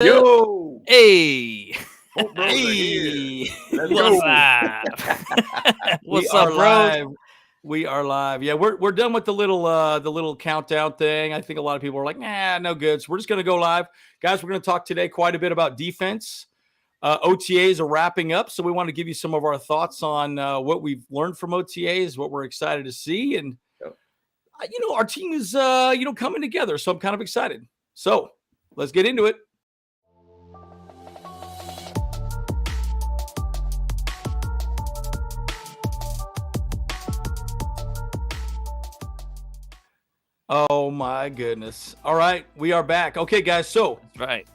Yo! Hey! Both bros are here. Hey! Let's What's go. up? What's We up, are bros? live. We are live. Yeah, we're done with the little countdown thing. I think a lot of people are like, nah, no good. So we're just gonna go live, guys. We're gonna talk today quite a bit about defense. OTAs are wrapping up, so we want to give you some of our thoughts on what we've learned from OTAs, what we're excited to see, and our team is coming together. So I'm kind of excited. So let's get into it. Oh my goodness. All right, we are back. Okay, guys, so That's right.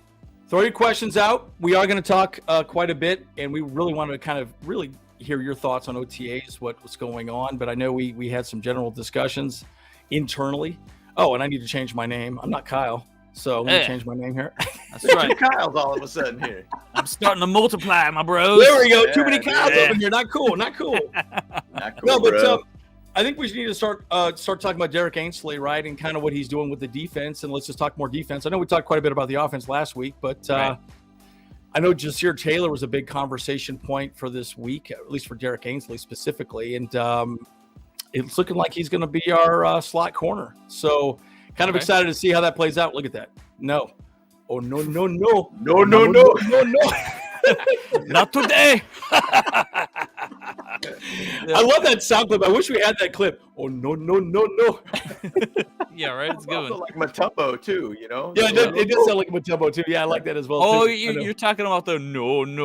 throw your questions out. We are going to talk quite a bit, and we really wanted to kind of really hear your thoughts on OTAs, what's going on. But I know we had some general discussions internally. Oh, and I need to change my name. I'm not Kyle, so let me change my name here. That's Two right. Kyles all of a sudden here. I'm starting to multiply, my bros. There we go. Too Yeah, many Kyles yeah. over here. Not cool. Not cool. Not cool, No, but bro. I think we need to start talking about Derrick Ansley, right, and kind of what he's doing with the defense. And let's just talk more defense. I know we talked quite a bit about the offense last week, but Right. I know Jasir Taylor was a big conversation point for this week, at least for Derrick Ansley specifically. And it's looking like he's going to be our slot corner. So kind of Okay. excited to see how that plays out. Look at that. No. Oh, no, no, no. No. No. Not today. I love that sound clip. I wish we had that clip. Oh, no. Yeah, right. It's Also good. like Matumbo too, you know? Yeah, it does sound like Matumbo too. Yeah, I like that as well. Oh, too. I know. you're talking about the no. Oh, yeah.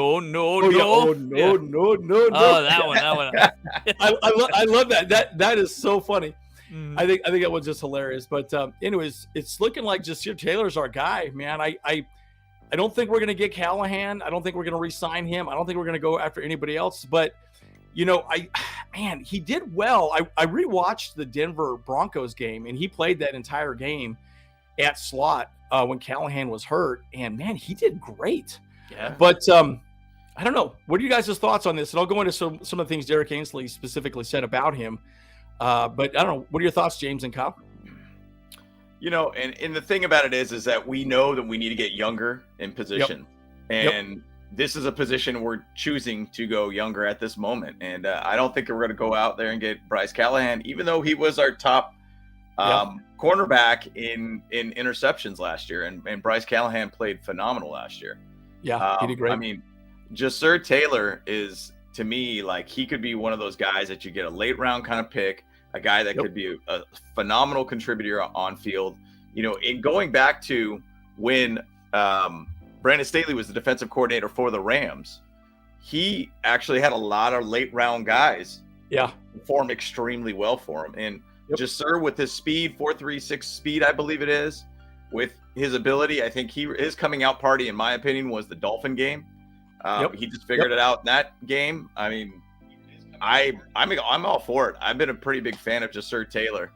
Yeah. No. Oh, that one. I love that. That is so funny. Mm. I think that was just hilarious. But anyways, it's looking like Jasir Taylor's our guy, man. I don't think we're gonna get Callahan. I don't think we're gonna re-sign him. I don't think we're gonna go after anybody else. But he did well. I rewatched the Denver Broncos game, and he played that entire game at slot when Callahan was hurt. And man, he did great. Yeah. But I don't know. What are you guys' thoughts on this? And I'll go into some of the things Derrick Ansley specifically said about him. But I don't know. What are your thoughts, James and Kyle? You know, and the thing about it is that we know that we need to get younger in position. And this is a position we're choosing to go younger at this moment. And I don't think we're going to go out there and get Bryce Callahan, even though he was our top cornerback in interceptions last year. And Bryce Callahan played phenomenal last year. Yeah, he did great. I mean, Jasir Taylor is, to me, like he could be one of those guys that you get a late round kind of pick, a guy that could be a phenomenal contributor on field. You know, in going back to when Brandon Staley was the defensive coordinator for the Rams, he actually had a lot of late round guys perform extremely well for him. And Jasir, with his speed, 4.36 speed, I believe it is, with his ability, I think his coming out party, in my opinion, was the Dolphin game. He just figured it out in that game. I mean, I'm all for it. I've been a pretty big fan of Jasir Taylor,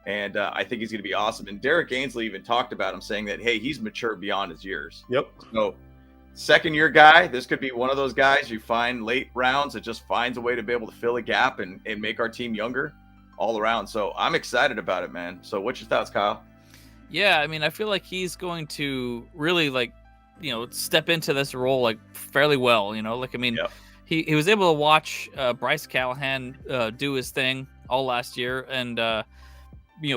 and I think he's going to be awesome. And Derrick Ansley even talked about him, saying that, hey, he's mature beyond his years. So second-year guy, this could be one of those guys you find late rounds that just finds a way to be able to fill a gap and make our team younger all around. So I'm excited about it, man. So what's your thoughts, Kyle? Yeah, I mean, I feel like he's going to really step into this role like fairly well. He was able to watch Bryce Callahan do his thing all last year and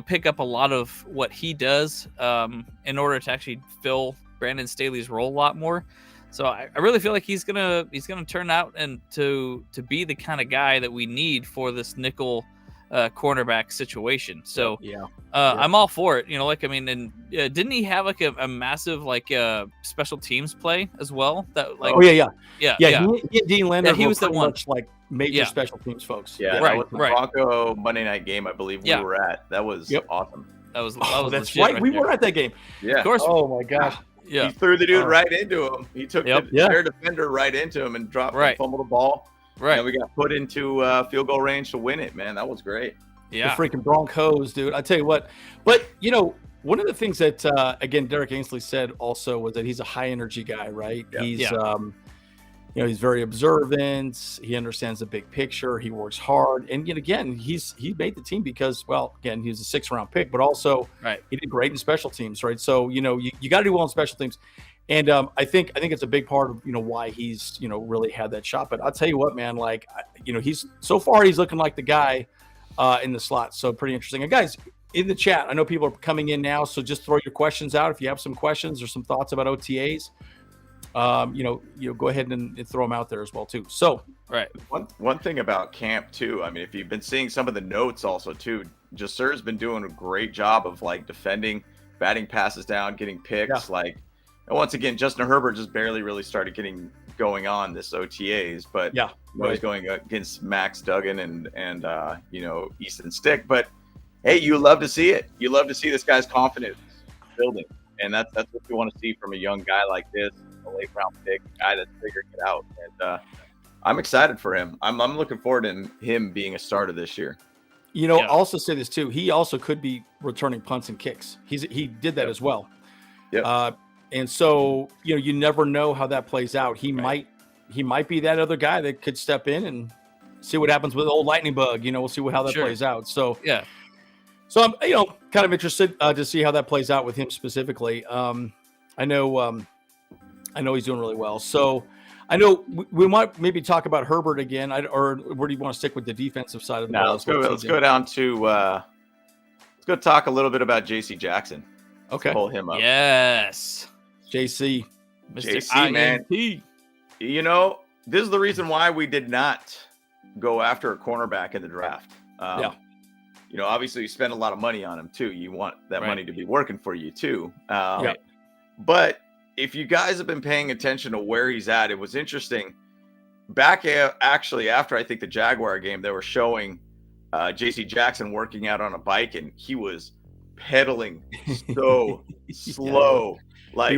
pick up a lot of what he does in order to actually fill Brandon Staley's role a lot more. So I really feel like he's gonna turn out and to be the kind of guy that we need for this nickel cornerback situation. So I'm all for it. Didn't he have like a massive special teams play as well? That He and Dean Lander, he was the one. much like major special teams folks. That was the Bronco Monday night game, I believe we were at. That was awesome. That was that's legit right. We were at that game. Yeah, of course. Oh my gosh. He threw the dude right into him. He took their defender right into him and dropped and fumbled the ball. Right. And we got put into field goal range to win it, man. That was great. Yeah. The freaking Broncos, dude. I tell you what. But, one of the things that, again, Derrick Ansley said also was that he's a high energy guy, right? Yeah. He's very observant. He understands the big picture. He works hard. And yet again, he made the team because, well, again, he was a 6th round pick, but also he did great in special teams, right? So, you got to do well in special teams. And I think it's a big part of why he's really had that shot. But I'll tell you what, man, like he's looking like the guy in the slot. So pretty interesting. And guys in the chat, I know people are coming in now, so just throw your questions out if you have some questions or some thoughts about OTAs. Go ahead and throw them out there as well too. So right, one thing about camp too. I mean, if you've been seeing some of the notes also too, Jasur's been doing a great job of like defending, batting passes down, getting picks, like. And once again, Justin Herbert just barely really started getting going on this OTAs, but he's going against Max Duggan and Easton Stick. But hey, you love to see it. You love to see this guy's confidence building, and that's what you want to see from a young guy like this, a late round pick, a guy that's figuring it out. And I'm excited for him. I'm looking forward to him being a starter this year. I'll also say this too. He also could be returning punts and kicks. He did that as well. Yeah. And so, you never know how that plays out. He might be that other guy that could step in and see what happens with the old lightning bug. We'll see how that plays out. So, so I'm, kind of interested to see how that plays out with him specifically. I know he's doing really well. So I know we might maybe talk about Herbert again, or where do you want to stick with the defensive side of the ball? Let's go down to, let's go talk a little bit about JC Jackson. Okay. Pull him up. Yes. JC, man. This is the reason why we did not go after a cornerback in the draft. Obviously you spend a lot of money on him too. You want that money to be working for you too. But if you guys have been paying attention to where he's at, it was interesting. Back actually after I think the Jaguar game, they were showing JC Jackson working out on a bike, and he was pedaling so slow. Like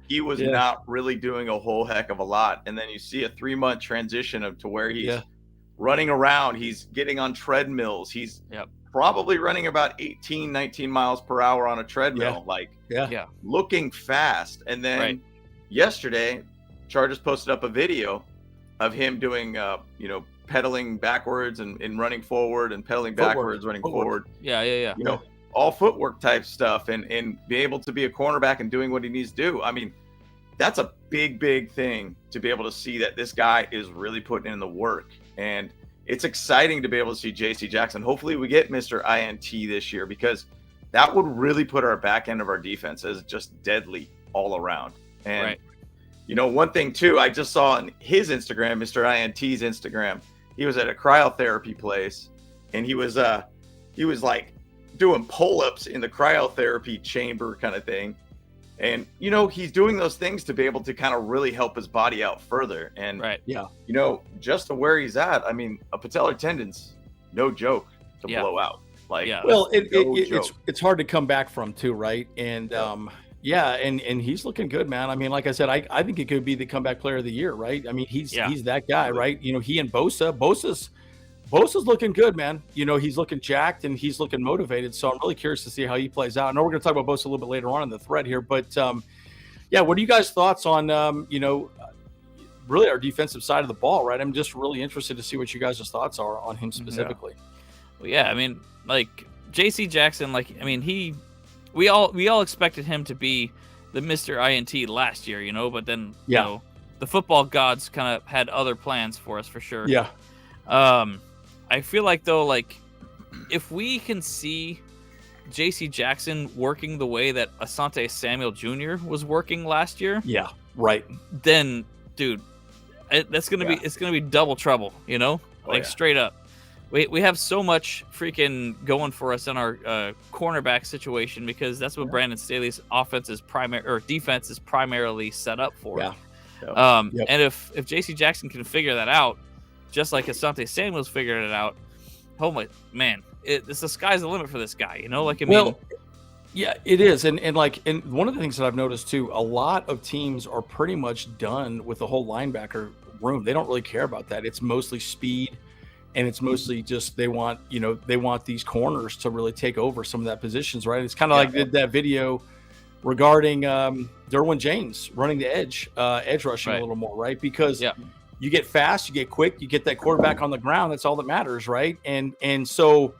he was not really doing a whole heck of a lot. And then you see a 3-month transition to where he's running around. He's getting on treadmills. He's probably running about 18, 19 miles per hour on a treadmill, looking fast. And then yesterday, Chargers posted up a video of him doing, pedaling backwards and running forward and pedaling backwards, running forward. All footwork type stuff and be able to be a cornerback and doing what he needs to do. I mean, that's a big thing to be able to see that this guy is really putting in the work. And it's exciting to be able to see JC Jackson. Hopefully we get Mr. INT this year, because that would really put our back end of our defense as just deadly all around. And, one thing too, I just saw on his Instagram, Mr. INT's Instagram, he was at a cryotherapy place, and he was like doing pull-ups in the cryotherapy chamber kind of thing. And, he's doing those things to be able to kind of really help his body out further. And, just to where he's at, I mean, a patellar tendon's no joke to blow out. Like, well, it's hard to come back from too, right? And, and he's looking good, man. I mean, like I said, I think he could be the comeback player of the year, right? I mean, he's that guy, right? He and Bosa's looking good, man. He's looking jacked and he's looking motivated. So I'm really curious to see how he plays out. I know we're going to talk about Bosa a little bit later on in the thread here, but what are you guys' thoughts on, really our defensive side of the ball, right? I'm just really interested to see what you guys' thoughts are on him specifically. Well, I mean, like JC Jackson, we all expected him to be the Mr. INT last year, but then, the football gods kind of had other plans for us for sure. I feel like though, if we can see JC Jackson working the way that Asante Samuel Jr. was working last year, then dude, it's gonna be double trouble, straight up. We have so much freaking going for us in our cornerback situation, because that's what Brandon Staley's defense is primarily set up for. And if JC Jackson can figure that out, just like Asante Samuel's figured it out, oh my man, it's the sky's the limit for this guy. It is. And one of the things that I've noticed too, a lot of teams are pretty much done with the whole linebacker room. They don't really care about that. It's mostly speed, and it's mostly just they want these corners to really take over some of that positions, right? It's kind of like that video regarding Derwin James running the edge rushing a little more, right? Because you get fast, you get quick, you get that quarterback on the ground. That's all that matters, right? And so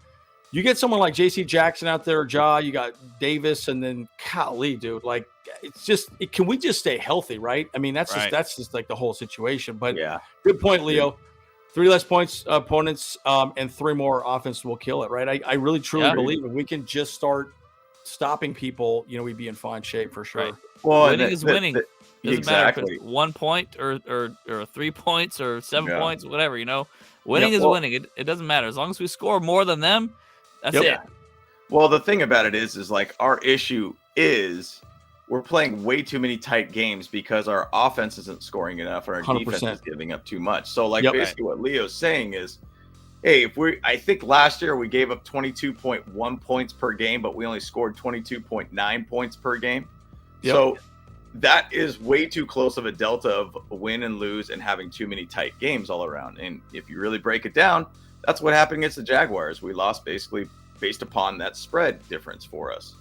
you get someone like JC Jackson out there, you got Davis, and then golly, dude, can we just stay healthy, right? I mean, that's just like the whole situation. But good point, Leo. 3 less points opponents and 3 more offense will kill it, right? I really truly believe if we can just start stopping people, we'd be in fine shape for sure. Right. Well, winning is winning. Doesn't matter if it's 1 point or 3 points or 7 points, whatever, Winning is winning. It doesn't matter. As long as we score more than them, that's it. Well, the thing about it is like our issue is we're playing way too many tight games because our offense isn't scoring enough or our 100%. Defense is giving up too much. So basically what Leo's saying is, hey, I think last year we gave up 22.1 points per game, but we only scored 22.9 points per game. Yep. So that is way too close of a delta of win and lose and having too many tight games all around. And if you really break it down, that's what happened against the Jaguars. We lost basically based upon that spread difference for us.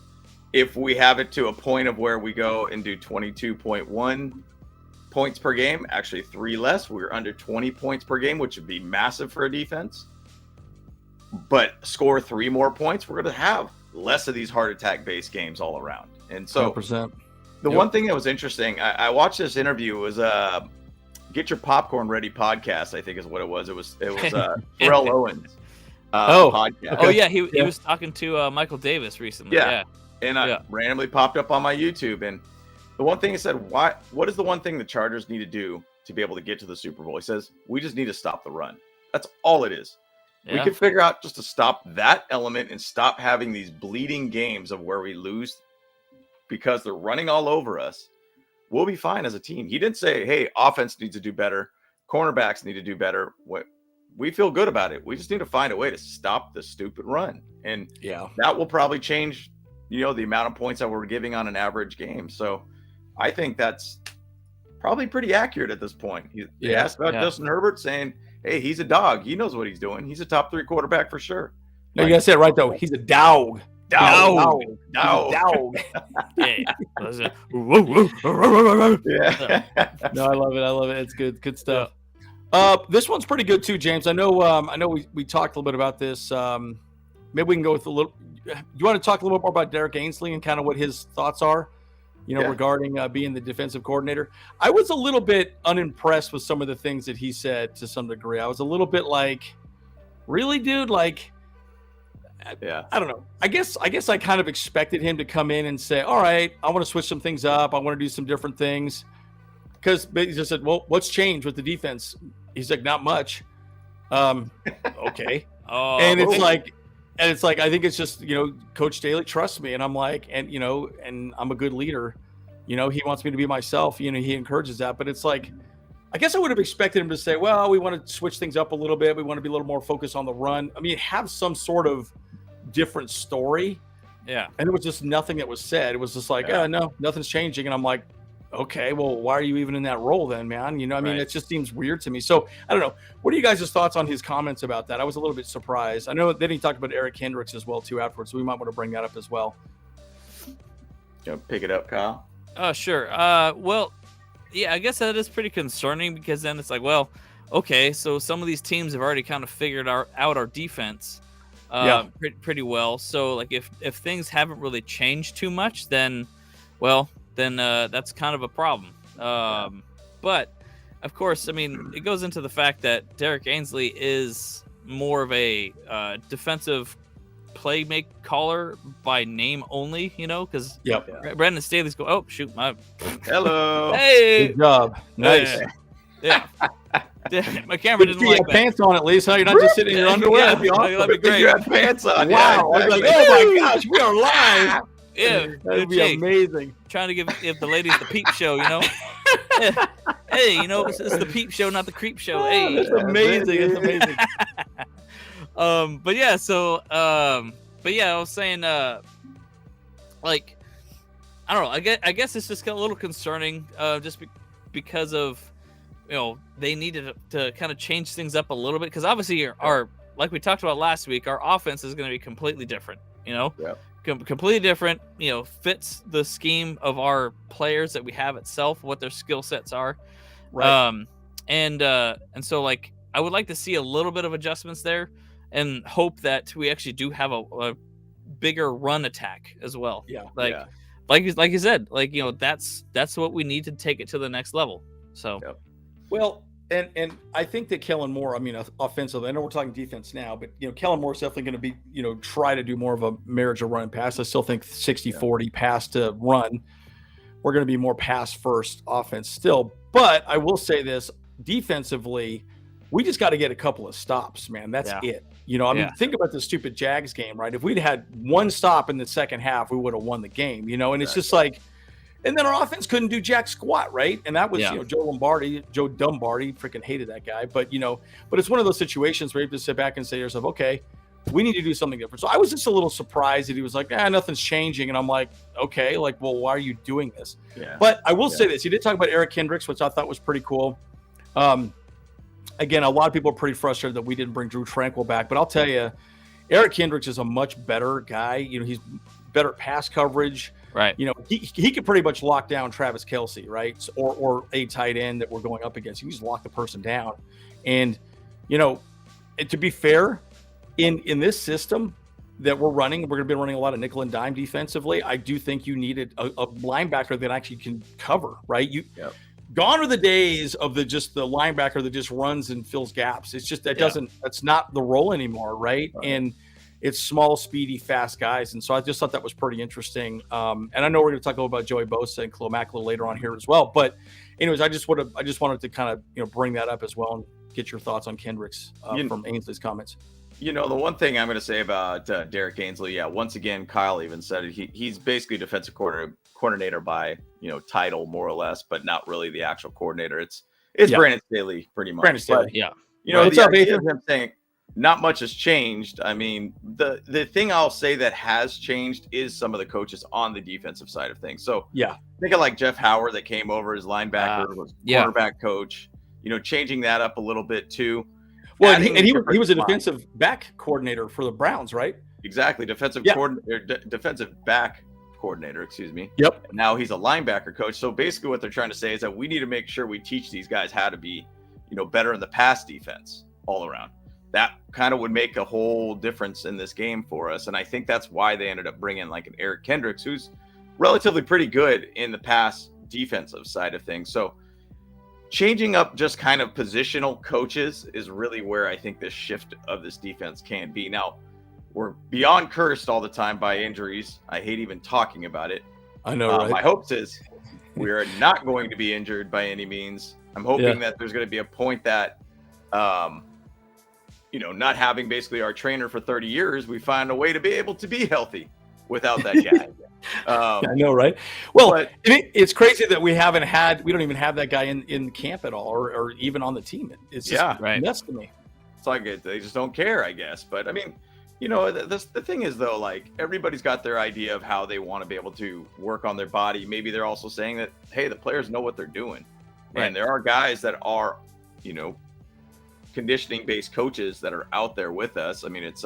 If we have it to a point of where we go and do 22.1 points per game, actually 3 less, we're under 20 points per game, which would be massive for a defense, but score 3 more points, we're going to have less of these heart attack based games all around. And so 100%. The one thing that was interesting, I watched this interview, was Get Your Popcorn Ready podcast, I think is what it was. It was Terrell Owens podcast. Oh yeah, he was talking to Michael Davis recently. And I randomly popped up on my YouTube, and the one thing he said, what is the one thing the Chargers need to do to be able to get to the Super Bowl? He says, we just need to stop the run. That's all it is. We could figure out just to stop that element and stop having these bleeding games of where we lose because they're running all over us. We'll be fine as a team. He didn't say, hey, offense needs to do better. Cornerbacks need to do better. We feel good about it. We just need to find a way to stop the stupid run. And that will probably change, the amount of points that we're giving on an average game. So I think that's probably pretty accurate at this point. He asked about Justin Herbert, saying, hey, he's a dog. He knows what he's doing. He's a top 3 quarterback for sure. No, you got to say it right, though. He's a dog. Dog. Yeah. No, I love it. It's good stuff. This one's pretty good too, James. I know we talked a little bit about this. Maybe we can go with a little. You want to talk a little bit more about Derrick Ansley and kind of what his thoughts are, regarding being the defensive coordinator? I was a little bit unimpressed with some of the things that he said to some degree. I was a little bit like, really, dude? Like, I don't know. I guess I kind of expected him to come in and say, all right, I want to switch some things up. I want to do some different things. Because he just said, well, what's changed with the defense? He's like, not much. Okay. And it's like, I think it's just, Coach Staley trusts me. And I'm like, and I'm a good leader. He wants me to be myself. He encourages that. But it's like, I guess I would have expected him to say, well, we want to switch things up a little bit. We want to be a little more focused on the run. I mean, have some sort of different story. Yeah. And it was just nothing that was said. It was just like, no, nothing's changing. And I'm like, okay, well, why are you even in that role then, man? I mean, it just seems weird to me. So I don't know. What are you guys' thoughts on his comments about that? I was a little bit surprised. I know then he talked about Eric Kendricks as well too afterwards. So we might want to bring that up as well. Pick it up, Kyle. Oh, sure. Well, yeah, I guess that is pretty concerning because then it's like, well, okay, so some of these teams have already kind of figured out our defense pretty well. So like if things haven't really changed too much, then that's kind of a problem. But of course, I mean, it goes into the fact that Derrick Ansley is more of a defensive play caller by name only, because Brandon Staley's go, oh shoot, hello, hey, good job, nice, my camera didn't like that. Pants on at least, huh? You're not just sitting in your underwear. That'd be awesome. That'd be great. You had pants on. Wow, I was like, oh my gosh, we are live. Yeah, that'd be amazing. Trying to give the ladies the peep show, Hey, it's the peep show, not the creep show. Hey, it's amazing. It's amazing. But I was saying, like, I don't know. I guess it's just a little concerning, just because of, they needed to kind of change things up a little bit because obviously our like we talked about last week, our offense is going to be completely different. Completely different. Fits the scheme of our players that we have itself, what their skill sets are. Right. And so like I would like to see a little bit of adjustments there. And hope that we actually do have a bigger run attack as well. like you said, like, you know, that's what we need to take it to the next level. So, well, and I think that Kellen Moore, I mean, offensively, I know we're talking defense now, but, you know, Kellen Moore is definitely going to be, you know, try to do more of a marriage of run and pass. I still think 60-40 pass to run. We're going to be more pass first offense still. But I will say this, defensively, we just got to get a couple of stops, man. That's it. You know, I mean, think about the stupid Jags game, right? If we'd had one stop in the second half, we would have won the game, you know, and it's just like, and then our offense couldn't do jack squat, right? And that was, you know, Joe Dumbardi, freaking hated that guy. But, you know, but it's one of those situations where you have to sit back and say to yourself, okay, we need to do something different. So I was just a little surprised that he was like, nothing's changing. And I'm like, okay, like, well, why are you doing this? But I will say this. He did talk about Eric Kendricks, which I thought was pretty cool. Again, a lot of people are pretty frustrated that we didn't bring Drew Tranquill back. But I'll tell you, Eric Kendricks is a much better guy. You know, he's better at pass coverage. Right. You know, he could pretty much lock down Travis Kelce, right? Or a tight end that we're going up against. He just lock the person down. And, you know, to be fair, in this system that we're running, we're going to be running a lot of nickel and dime defensively. I do think you needed a linebacker that actually can cover, right? Gone are the days of the linebacker that just runs and fills gaps. It's just that's not the role anymore, right? And it's small, speedy, fast guys. And so I just thought that was pretty interesting. And I know we're going to talk a little about Joey Bosa and Khalil Mack a little later on here as well. But anyways, I just wanted to kind of, you know, bring that up as well and get your thoughts on Kendricks from Ainsley's comments. You know, the one thing I'm going to say about Derrick Ansley, once again, Kyle even said it. He's basically defensive coordinator by, you know, title more or less, but not really the actual coordinator. It's Brandon Staley pretty much. Brandon Staley, You know, it's I'm saying not much has changed. I mean, the thing I'll say that has changed is some of the coaches on the defensive side of things. So think of like Jeff Howard that came over as linebacker, was quarterback coach. You know, changing that up a little bit too. Well, and he was a defensive back coordinator for the Browns, right? Exactly, defensive back coordinator, excuse me. Yep. Now he's a linebacker coach. So basically what they're trying to say is that we need to make sure we teach these guys how to be, you know, better in the pass defense all around. That kind of would make a whole difference in this game for us. And I think that's why they ended up bringing like an Eric Kendricks, who's relatively pretty good in the pass defensive side of things. So changing up just kind of positional coaches is really where I think the shift of this defense can be. Now, we're beyond cursed all the time by injuries. I hate even talking about it. I know, right? My hopes is we are not going to be injured by any means. I'm hoping that there's going to be a point that, you know, not having basically our trainer for 30 years, we find a way to be able to be healthy without that guy. I know, right? Well, it's crazy that we don't even have that guy in camp at all, or even on the team. It's just nuts to me. It's like they just don't care, I guess. But I mean, you know, the thing is though, like everybody's got their idea of how they want to be able to work on their body. Maybe they're also saying that, hey, the players know what they're doing, and there are guys that are, you know, conditioning based coaches that are out there with us. I mean, it's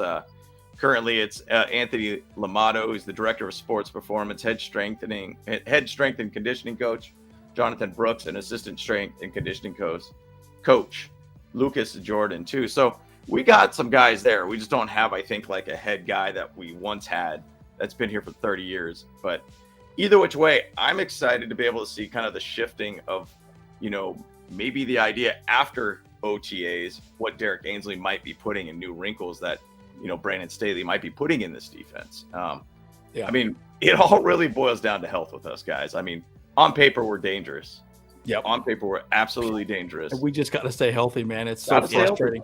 currently it's Anthony Lamato, who's the director of sports performance, head strength and conditioning coach, Jonathan Brooks, and assistant strength and conditioning coach Lucas Jordan too. So we got some guys there. We just don't have, I think, like a head guy that we once had that's been here for 30 years. But either which way, I'm excited to be able to see kind of the shifting of, you know, maybe the idea after OTAs, what Derrick Ansley might be putting in new wrinkles that, you know, Brandon Staley might be putting in this defense. I mean, it all really boils down to health with us guys. I mean, on paper, we're dangerous. Yeah, on paper, we're absolutely dangerous. We just got to stay healthy, man. It's so frustrating.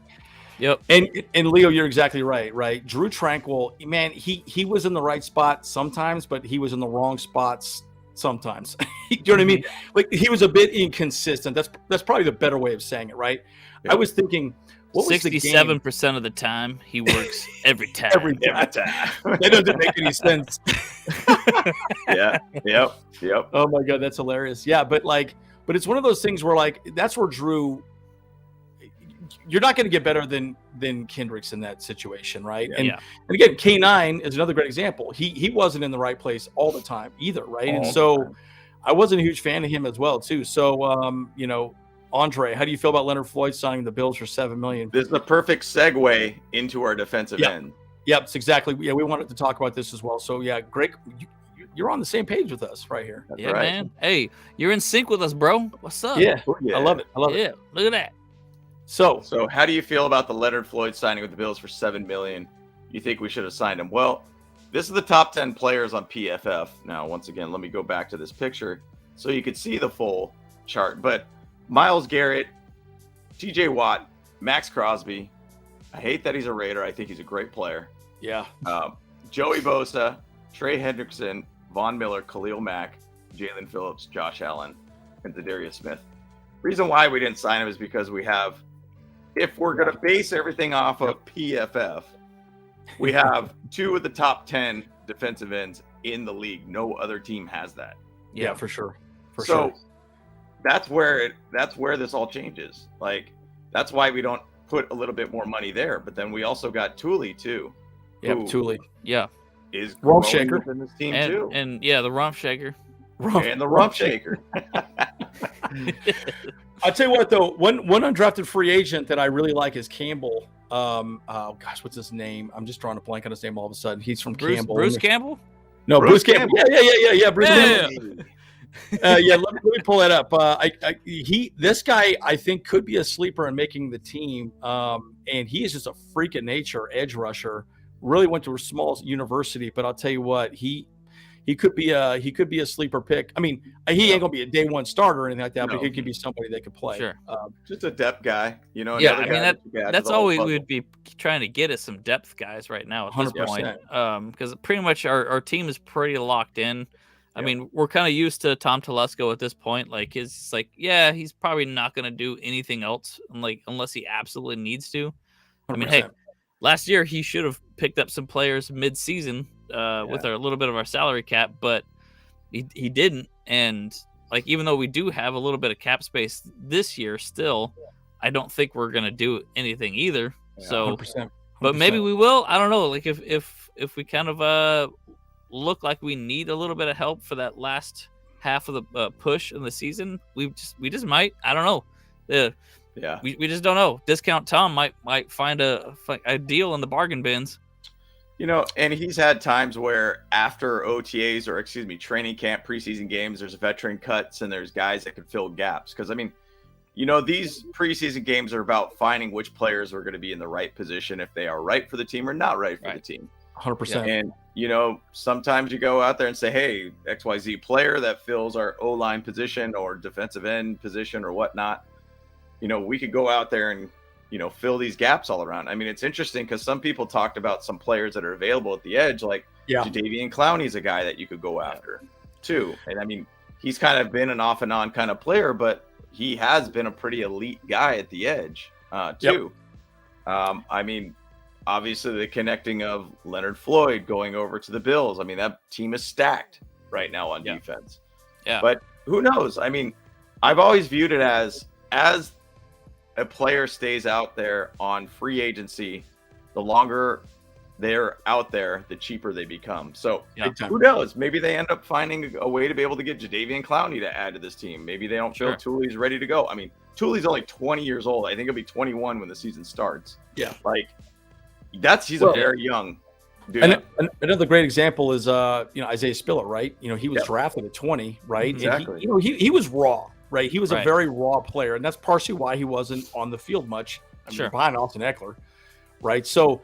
Yep. And Leo, you're exactly right. Right. Drew Tranquill, man, he was in the right spot sometimes, but he was in the wrong spots sometimes. You know what I mean? Like he was a bit inconsistent. That's probably the better way of saying it, right? Yeah. I was thinking, what was 67% of the time he works every time. Every time. That doesn't make any sense. Yep. Oh my God, that's hilarious. Yeah, but it's one of those things where like that's where Drew. You're not going to get better than Kendricks in that situation, right? And again, K9 is another great example. He wasn't in the right place all the time either, right? And so I wasn't a huge fan of him as well, too. So, you know, Andre, how do you feel about Leonard Floyd signing the Bills for $7 million? This is the perfect segue into our defensive end. Yep, it's exactly. Yeah, we wanted to talk about this as well. So, yeah, great. you're on the same page with us right here. That's right, man. Hey, you're in sync with us, bro. What's up? Yeah. I love it. Yeah, look at that. So how do you feel about the Leonard Floyd signing with the Bills for $7 million? You think we should have signed him? Well, this is the top 10 players on PFF. Now, once again, let me go back to this picture so you could see the full chart. But Myles Garrett, TJ Watt, Max Crosby. I hate that he's a Raider. I think he's a great player. Yeah. Joey Bosa, Trey Hendrickson, Von Miller, Khalil Mack, Jalen Phillips, Josh Allen, and Zadarius Smith. Reason why we didn't sign him is because we have, if we're going to base everything off of PFF, we have 2 of the top 10 defensive ends in the league. No other team has that. Yeah, for sure. So that's where this all changes. Like, that's why we don't put a little bit more money there. But then we also got Thule too. Yeah, Thule. Yeah. Is Rump Shaker in this team too. And the Rump Shaker. And the Rump Shaker. I'll tell you what, though, one undrafted free agent that I really like is Campbell. What's his name? I'm just drawing a blank on his name all of a sudden. He's from Campbell. Bruce Campbell? No, Bruce Campbell. Yeah. Bruce Campbell. Let me pull that up. This guy I think could be a sleeper in making the team. And he is just a freak of nature, edge rusher. Really went to a small university, but I'll tell you what, he could be a sleeper pick. I mean, he ain't gonna be a day one starter or anything like that, but he could be somebody that could play. Sure. Just a depth guy, you know. Yeah, I mean that's all we would be trying to get is some depth guys right now at this 100%. point. Because pretty much our team is pretty locked in. I mean, we're kind of used to Tom Telesco at this point. Like, he's probably not going to do anything else, unless he absolutely needs to. 100%. I mean, hey, last year he should have picked up some players mid-season with a little bit of our salary cap, but he didn't. And even though we do have a little bit of cap space this year, still, I don't think we're going to do anything either. Yeah, so, 100%. But maybe we will. I don't know. Like if we kind of look like we need a little bit of help for that last half of the push in the season, we just might. I don't know. We just don't know. Discount Tom might find a deal in the bargain bins. You know, and he's had times where after OTAs or training camp, preseason games, there's veteran cuts and there's guys that can fill gaps. Because I mean, you know, these preseason games are about finding which players are going to be in the right position, if they are right for the team or not right for the team. 100%. And, you know, sometimes you go out there and say, hey, XYZ player that fills our O-line position or defensive end position or whatnot, you know, we could go out there and, you know, fill these gaps all around. I mean, it's interesting because some people talked about some players that are available at the edge, like Jadeveon Clowney's a guy that you could go after too. And I mean, he's kind of been an off and on kind of player, but he has been a pretty elite guy at the edge too. I mean, obviously the connecting of Leonard Floyd going over to the Bills. I mean, that team is stacked right now on defense. Yeah. But who knows? I mean, I've always viewed it as a player stays out there on free agency, the longer they're out there, the cheaper they become. So who knows? Maybe they end up finding a way to be able to get Jadeveon Clowney to add to this team. Maybe they don't feel Thule's ready to go. I mean, Thule's only 20 years old. I think he'll be 21 when the season starts. Yeah. Like, he's a very young dude. And another great example is, Isaiah Spiller, right? You know, he was drafted at 20, right? Exactly. And he was raw. Right, he was a very raw player, and that's partially why he wasn't on the field much. Behind Austin Eckler, right? So,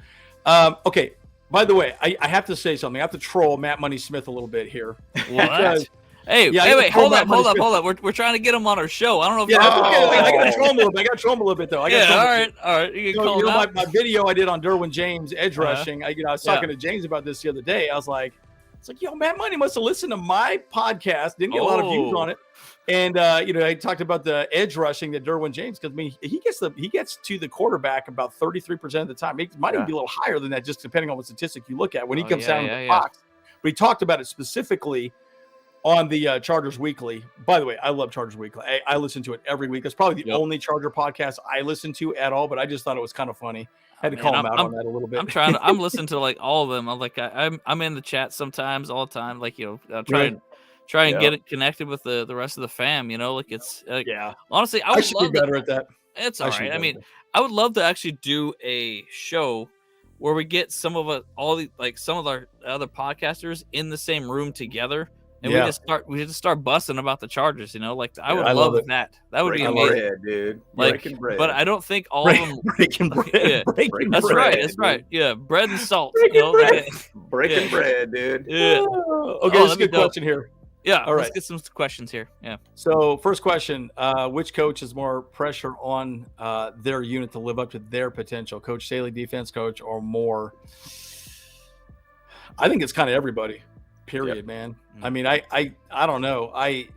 okay. By the way, I have to say something. I have to troll Matt Money Smith a little bit here. What? Wait, hold up. We're trying to get him on our show. I don't know if I got to troll him a little bit. Though. All right. You can call him my video I did on Derwin James edge rushing. I was talking to James about this the other day. I was like, Matt Money must have listened to my podcast. Didn't get a lot of views on it. And I talked about the edge rushing that Derwin James, because I mean he gets to the quarterback about 33% of the time. It might even be a little higher than that, just depending on what statistic you look at when he comes down in the box. But he talked about it specifically on the Chargers Weekly. By the way, I love Chargers Weekly. I listen to it every week. It's probably the only Charger podcast I listen to at all. But I just thought it was kind of funny. Had to call him out on that a little bit. I'm listening to like all of them. I'm in the chat sometimes, all the time. Like, try and get it connected with the rest of the fam, like it's honestly, I should be better at that. It's all right. I mean, I would love to actually do a show where we get some of some of our other podcasters in the same room together, and we just start busting about the Chargers. I would love that. That would be amazing, bread, dude. Bread. But I don't think all of them breaking bread. That's bread, right. Yeah, bread and salt. Breaking bread, dude. Yeah. Okay, this is a good question here. Yeah, all right. Let's get some questions here. Yeah. So first question, which coach has more pressure on their unit to live up to their potential? Coach Staley, defense coach, or more? I think it's kind of everybody, period, man. I mean, I don't know. I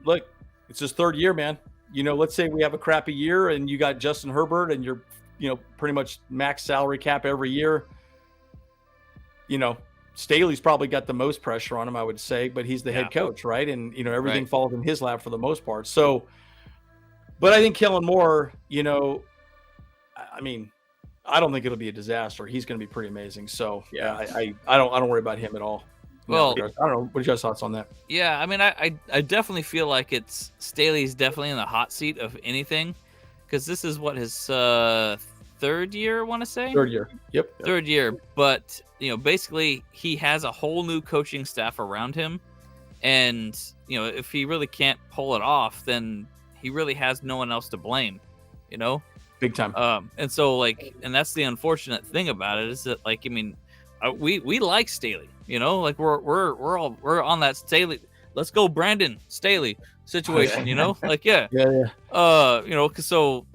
look, it's his third year, man. Let's say we have a crappy year and you got Justin Herbert and you're, pretty much max salary cap every year. Staley's probably got the most pressure on him, I would say, but he's the head coach, right? And, everything falls in his lap for the most part. So, but I think Kellen Moore, I mean, I don't think it'll be a disaster. He's going to be pretty amazing. So I don't worry about him at all. Well, I don't know. What are your thoughts on that? Yeah. I mean, I definitely feel like Staley's definitely in the hot seat of anything, because this is what his third year, I want to say. Third year. Yep. Third year. But, basically he has a whole new coaching staff around him. And, if he really can't pull it off, then he really has no one else to blame, Big time. And so and that's the unfortunate thing about it, is that we like Staley, we're on that Staley, let's go Brandon Staley situation, yeah. So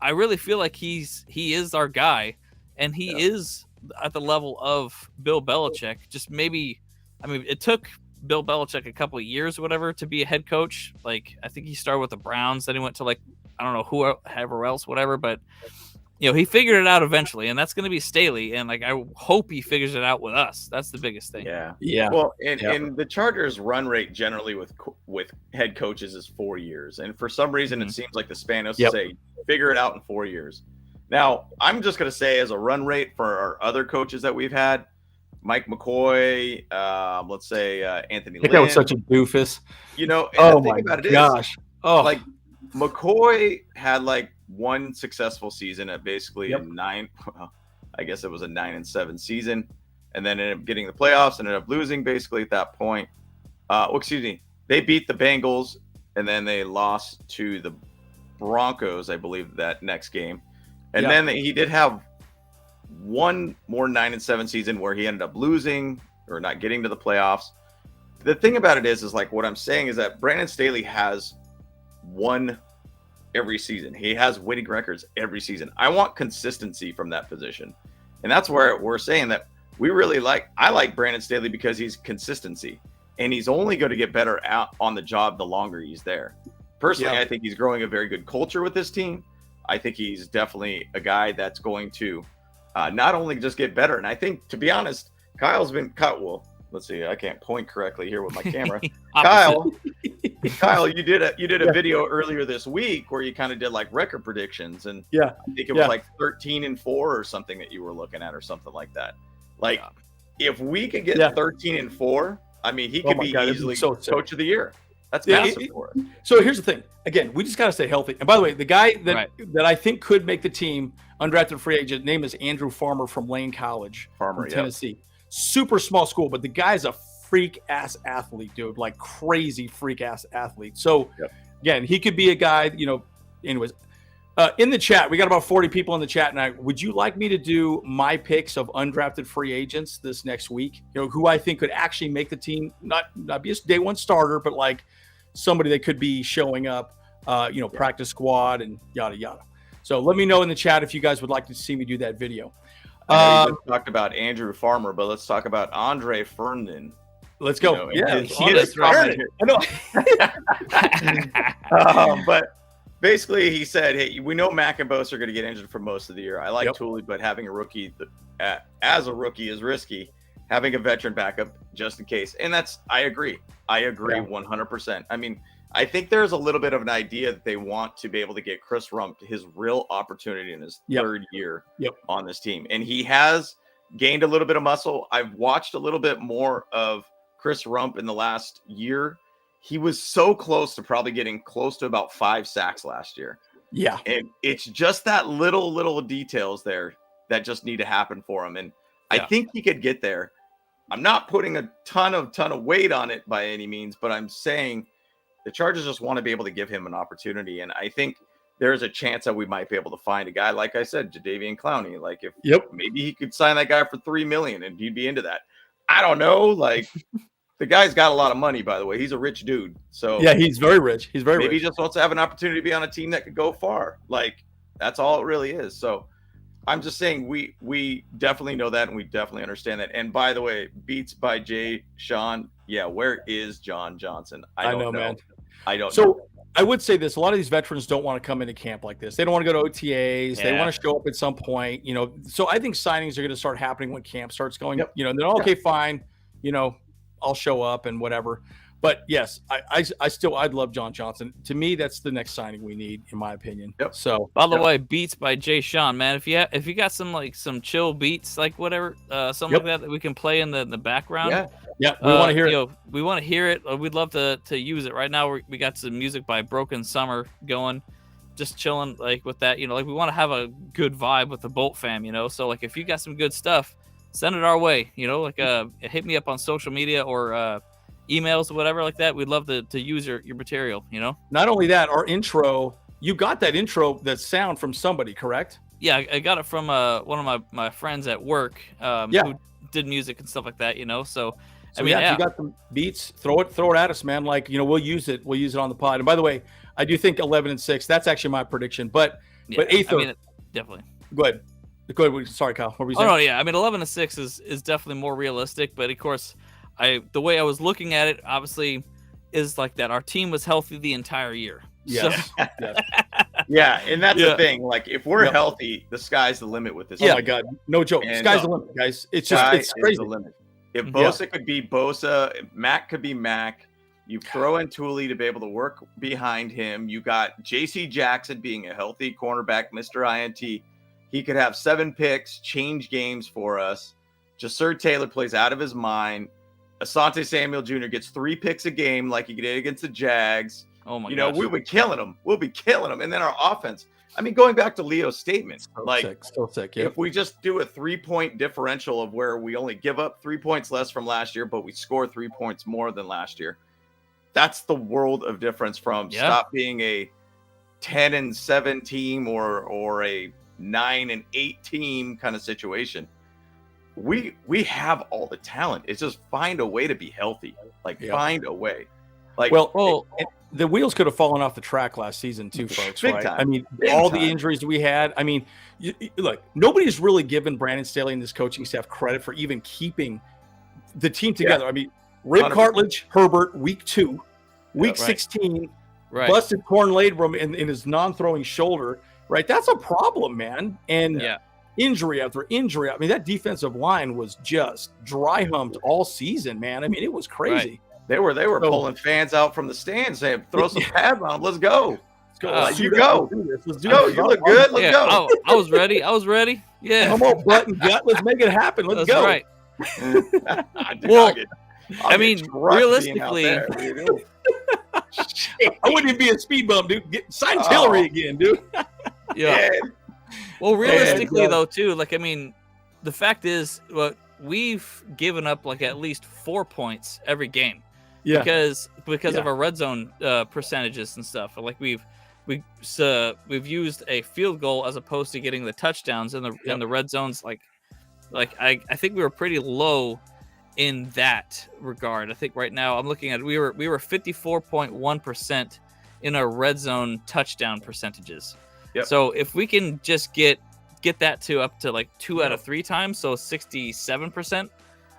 I really feel like he is our guy, and he is at the level of Bill Belichick. Just maybe, it took Bill Belichick a couple of years or whatever to be a head coach. I think he started with the Browns, then he went to I don't know whoever else, whatever, but he figured it out eventually, and that's going to be Staley. And I hope he figures it out with us. That's the biggest thing. Yeah. Well, and the Chargers' run rate generally with head coaches is 4 years, and for some reason it seems like the Spanos say figure it out in 4 years. Now, I'm just going to say, as a run rate for our other coaches that we've had, Mike McCoy, let's say Anthony Lynn. That was such a doofus. Oh my gosh. McCoy had one successful season at basically a 9. Well, I guess it was a 9-7 season, and then ended up getting the playoffs and ended up losing basically at that point. They beat the Bengals, and then they lost to the Broncos, I believe, that next game. And then he did have one more 9-7 season where he ended up losing or not getting to the playoffs. The thing about it is what I'm saying is that Brandon Staley has won every season. He has winning records every season. I want consistency from that position. And that's where we're saying that I like Brandon Staley because he's consistency, and he's only going to get better out on the job the longer he's there. Personally, I think he's growing a very good culture with this team. I think he's definitely a guy that's going to not only just get better. And I think, to be honest, Kyle's been cut. Well, let's see. I can't point correctly here with my camera. Kyle, you did a video earlier this week where you kind of did record predictions, and I think it was 13-4 or something that you were looking at, or something like that. If we could get 13-4, he could be easily coach of the year. That's massive for us. So here's the thing. Again, we just got to stay healthy. And by the way, the guy that I think could make the team, undrafted free agent, name is Andrew Farmer from Lane College, from Tennessee. Super small school, but the guy's a freak ass athlete, dude. Crazy freak ass athlete. So again, he could be a guy, anyways. In the chat, we got about 40 people in the chat now. Would you like me to do my picks of undrafted free agents this next week? Who I think could actually make the team, not be a day one starter, but somebody that could be showing up, practice squad and yada yada. So let me know in the chat if you guys would like to see me do that video. I know you just talked about Andrew Farmer, but let's talk about Andre Fernan. Let's go. But basically, he said, "Hey, we know Mack and Bosa are going to get injured for most of the year. I like Tooley, but having a rookie as a rookie is risky. Having a veteran backup just in case." And I agree 100%. I think there's a little bit of an idea that they want to be able to get Chris Rump his real opportunity in his third year on this team. And he has gained a little bit of muscle. I've watched a little bit more of Chris Rump in the last year. He was so close to probably getting close to about 5 sacks last year. Yeah. And it's just that little details there that just need to happen for him. And I think he could get there. I'm not putting a ton of weight on it by any means, but I'm saying the Chargers just want to be able to give him an opportunity. And I think there's a chance that we might be able to find a guy, like I said, Jadeveon Clowney. Like if maybe he could sign that guy for $3 million and he'd be into that. I don't know. Like the guy's got a lot of money, by the way. He's a rich dude. So yeah, he's very rich. He's very maybe rich. he just wants to have an opportunity to be on a team that could go far. Like that's all it really is. So I'm just saying we definitely know that and we definitely understand that. And by the way, beats by Jay Sean. Yeah, where is John Johnson? I don't know, man. I don't know. I would say this: a lot of these veterans don't want to come into camp like this. They don't want to go to OTAs. They want to show up at some point, So I think signings are going to start happening when camp starts going. And they're okay, fine. I'll show up and whatever. But yes, I'd love John Johnson. To me, that's the next signing we need, in my opinion. So by the way, beats by Jay Sean, man. If you got some chill beats, like whatever, something like that we can play in the background. Yeah, we want to hear it. We want to hear it. We'd love to use it. Right now, we got some music by Broken Summer going, just chilling like with that. Like we want to have a good vibe with the Bolt fam. So like if you got some good stuff, send it our way. Like hit me up on social media or emails or whatever like that. We'd love to use your material. Not only that, our intro. You got that intro, that sound from somebody, correct? Yeah, I got it from one of my friends at work. Who did music and stuff like that. So. So if you got some beats, throw it at us, man. Like, we'll use it. We'll use it on the pod. And by the way, I do think 11-6. That's actually my prediction. But Aether, definitely. Go ahead. Sorry, Kyle. What were you saying? Oh no, yeah. 11-6 is definitely more realistic. But of course, the way I was looking at it, obviously, is like that. Our team was healthy the entire year. Yes. So. Yeah, and that's the thing. Like, if we're healthy, the sky's the limit with this. Oh my God, no joke. And sky's the limit, guys. It's crazy. The limit. If Bosa could be Bosa, if Mac could be Mac, you throw in Tooley to be able to work behind him. You got J.C. Jackson being a healthy cornerback, Mr. INT. He could have 7 picks, change games for us. Jasir Taylor plays out of his mind. Asante Samuel Jr. gets 3 picks a game like he did against the Jags. Oh my gosh. We'll be killing them. We'll be killing them. And then our offense. I mean, going back to Leo's statement, still sick. If we just do a 3-point differential of where we only give up 3 points less from last year, but we score 3 points more than last year, that's the world of difference from stop being a 10-7 team or a 9-8 team kind of situation. We have all the talent. It's just find a way to be healthy. Find a way. The wheels could have fallen off the track last season too, folks. Big right? time. I mean, Big all time. The injuries we had. I mean, look, nobody's really given Brandon Staley and this coaching staff credit for even keeping the team together. I mean, rib 100%. Cartilage, Herbert, week 2, week 16, busted torn labrum in his non-throwing shoulder. Right, that's a problem, man. And injury after injury. I mean, that defensive line was just dry humped all season, man. I mean, it was crazy. Right. They were pulling fans out from the stands saying, "Throw some pads on. Let's go. Let's you go. Let's do go. This. You look good. Let's go." Oh, I was ready. Yeah. Come on, butt and gut. Let's make it happen. Let's go. Right. Well, I mean, realistically, I wouldn't even be a speed bump, dude. Sign Tillery again, dude. Yeah. Well, realistically, though, too, like, I mean, the fact is, we've given up like at least 4 points every game. Yeah. Because of our red zone percentages and stuff. Like we've used a field goal as opposed to getting the touchdowns in the red zones. Like I think we were pretty low in that regard. I think right now I'm looking at we were 54.1% in our red zone touchdown percentages. Yep. So if we can just get that to up to like 2 out of 3 times, so 67%.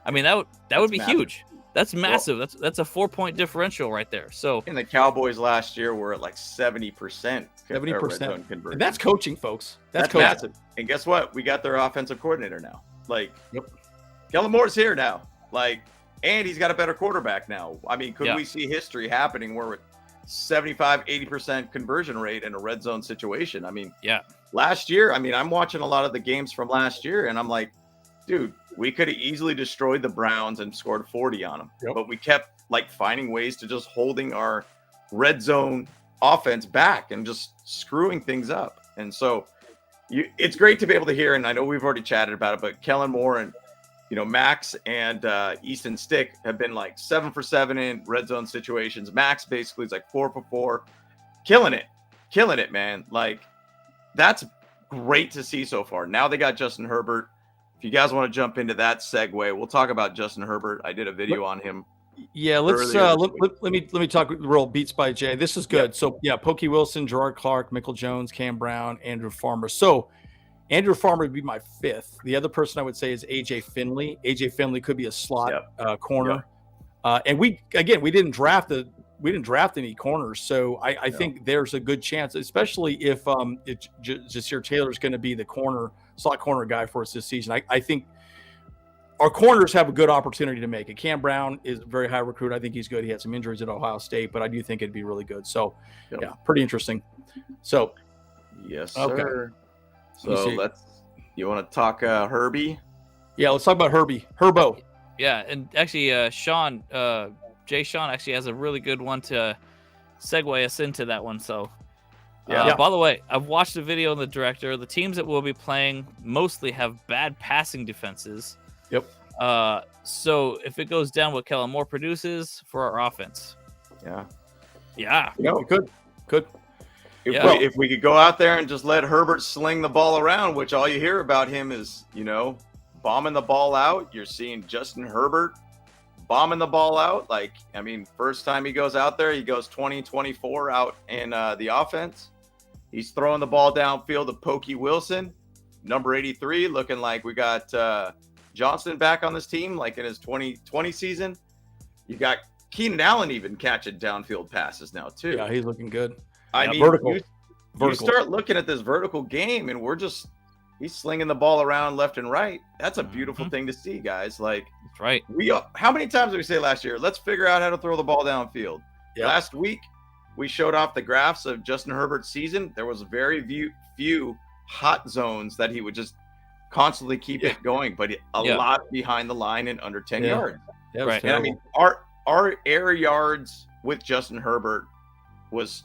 I mean that would be massive. Huge. That's massive. Well, that's a 4-point differential right there. So, and the Cowboys last year were at like 70%. 70%. And that's coaching, folks. That's coaching. Massive. And guess what? We got their offensive coordinator now. Kellen Moore's here now. And he's got a better quarterback now. I mean, could we see history happening where we're 75-80% conversion rate in a red zone situation? I mean, last year, I'm watching a lot of the games from last year, and I'm like, dude, we could have easily destroyed the Browns and scored 40 on them. But we kept finding ways to just holding our red zone offense back and just screwing things up. And so it's great to be able to hear, and I know we've already chatted about it, but Kellen Moore and Max and Easton Stick have been like 7 for 7 in red zone situations. Max basically is like 4 for 4, killing it, man. Like that's great to see so far. Now they got Justin Herbert. If you guys want to jump into that segue, we'll talk about Justin Herbert. I did a video on him. Yeah, let me talk real beats by Jay. This is good. Yep. So yeah, Pokey Wilson, Gerard Clark, Michael Jones, Cam Brown, Andrew Farmer. So Andrew Farmer would be my 5th. The other person I would say is AJ Finley. AJ Finley could be a slot corner. Yep. And we didn't draft any corners, so I think there's a good chance, especially if Jasir Taylor is going to be the slot corner guy for us this season. I think our corners have a good opportunity to make it. Cam Brown is a very high recruit. I think he's good. He had some injuries at Ohio State, but I do think it'd be really good. So, yeah, pretty interesting. So, yes, sir. So you want to talk Herbie? Yeah, let's talk about Herbo. Yeah, and actually, Jay Sean actually has a really good one to segue us into that one. So, by the way, I've watched the video of the director. The teams that we'll be playing mostly have bad passing defenses. Yep. So if it goes down what Kellen Moore produces for our offense. Yeah. Could. If we could go out there and just let Herbert sling the ball around, which all you hear about him is, bombing the ball out. You're seeing Justin Herbert bombing the ball out. Like, I mean, first time he goes out there, he goes 20-24 out in the offense. He's throwing the ball downfield to Pokey Wilson, number 83, looking like we got Johnson back on this team, like in his 2020 season. You got Keenan Allen even catching downfield passes now, too. Yeah, he's looking good. I mean, vertical. You start looking at this vertical game, and he's slinging the ball around left and right. That's a beautiful thing to see, guys. Like, that's right. How many times did we say last year, let's figure out how to throw the ball downfield? Yep. Last week, we showed off the graphs of Justin Herbert's season. There was very few hot zones that he would just constantly keep it going, but a lot behind the line and under 10 yards. Yeah, right. And I mean, our air yards with Justin Herbert was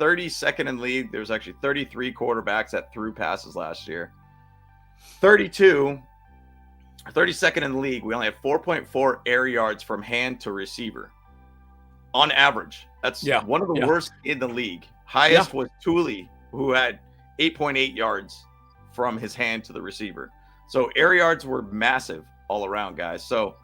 32nd in league. There's actually 33 quarterbacks that threw passes last year. 32 32nd in the league. We only had 4.4 air yards from hand to receiver on average. That's one of the worst in the league. Highest was Thule, who had 8.8 yards from his hand to the receiver. So air yards were massive all around, guys. So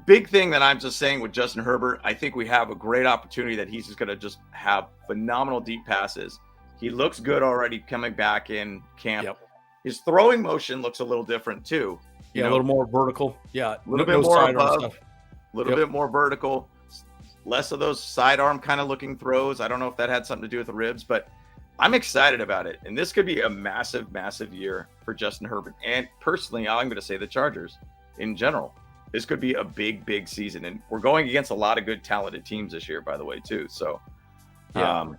big thing that I'm just saying with Justin Herbert, I think we have a great opportunity that he's just going to just have phenomenal deep passes. He looks good already coming back in camp. Yep. His throwing motion looks a little different too. A little more vertical. Yeah, a little bit more above, a little bit more vertical, less of those sidearm kind of looking throws. I don't know if that had something to do with the ribs, but I'm excited about it. And this could be a massive, massive year for Justin Herbert. And personally, I'm going to say the Chargers in general. This could be a big, big season. And we're going against a lot of good, talented teams this year, by the way, too. So, so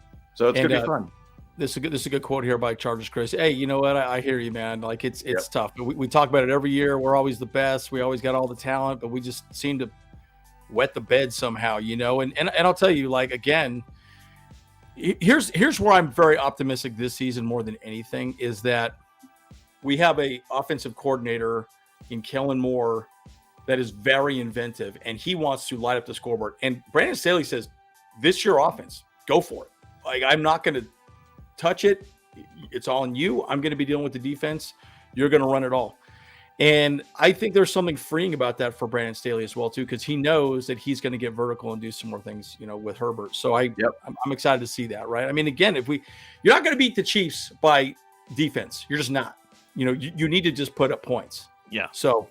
it's going to be fun. This is a good quote here by Chargers Chris. Hey, you know what? I hear you, man. Like it's tough. We talk about it every year. We're always the best. We always got all the talent, but we just seem to wet the bed somehow, And I'll tell you, like, again, here's where I'm very optimistic this season more than anything is that we have a offensive coordinator in Kellen Moore that is very inventive, and he wants to light up the scoreboard. And Brandon Staley says, "This your offense. Go for it. Like, I'm not going to touch it. It's all on you. I'm going to be dealing with the defense. You're going to run it all." And I think there's something freeing about that for Brandon Staley as well, too, because he knows that he's going to get vertical and do some more things, with Herbert. So I'm excited to see that, right? I mean, again, you're not going to beat the Chiefs by defense. You're just not. You need to just put up points. Yeah. So.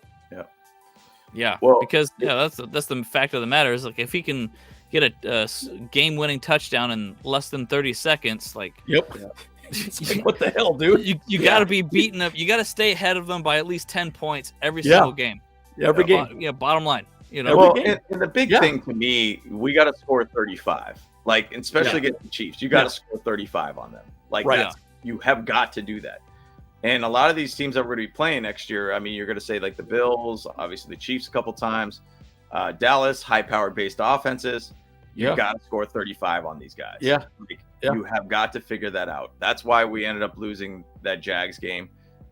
Yeah. Well, because that's the fact of the matter is, like, if he can get a game-winning touchdown in less than 30 seconds, like, like, what the hell, dude? You got to be beating up. You got to stay ahead of them by at least 10 points every single game. Every game. Bottom line. And the big thing to me, we got to score 35. Like, especially against the Chiefs, you got to score 35 on them. Like, you have got to do that. And a lot of these teams that we're going to be playing next year, I mean, you're going to say like the Bills, obviously the Chiefs a couple times, Dallas, high-powered based offenses. You got to score 35 on these guys. Yeah. You have got to figure that out. That's why we ended up losing that Jags game.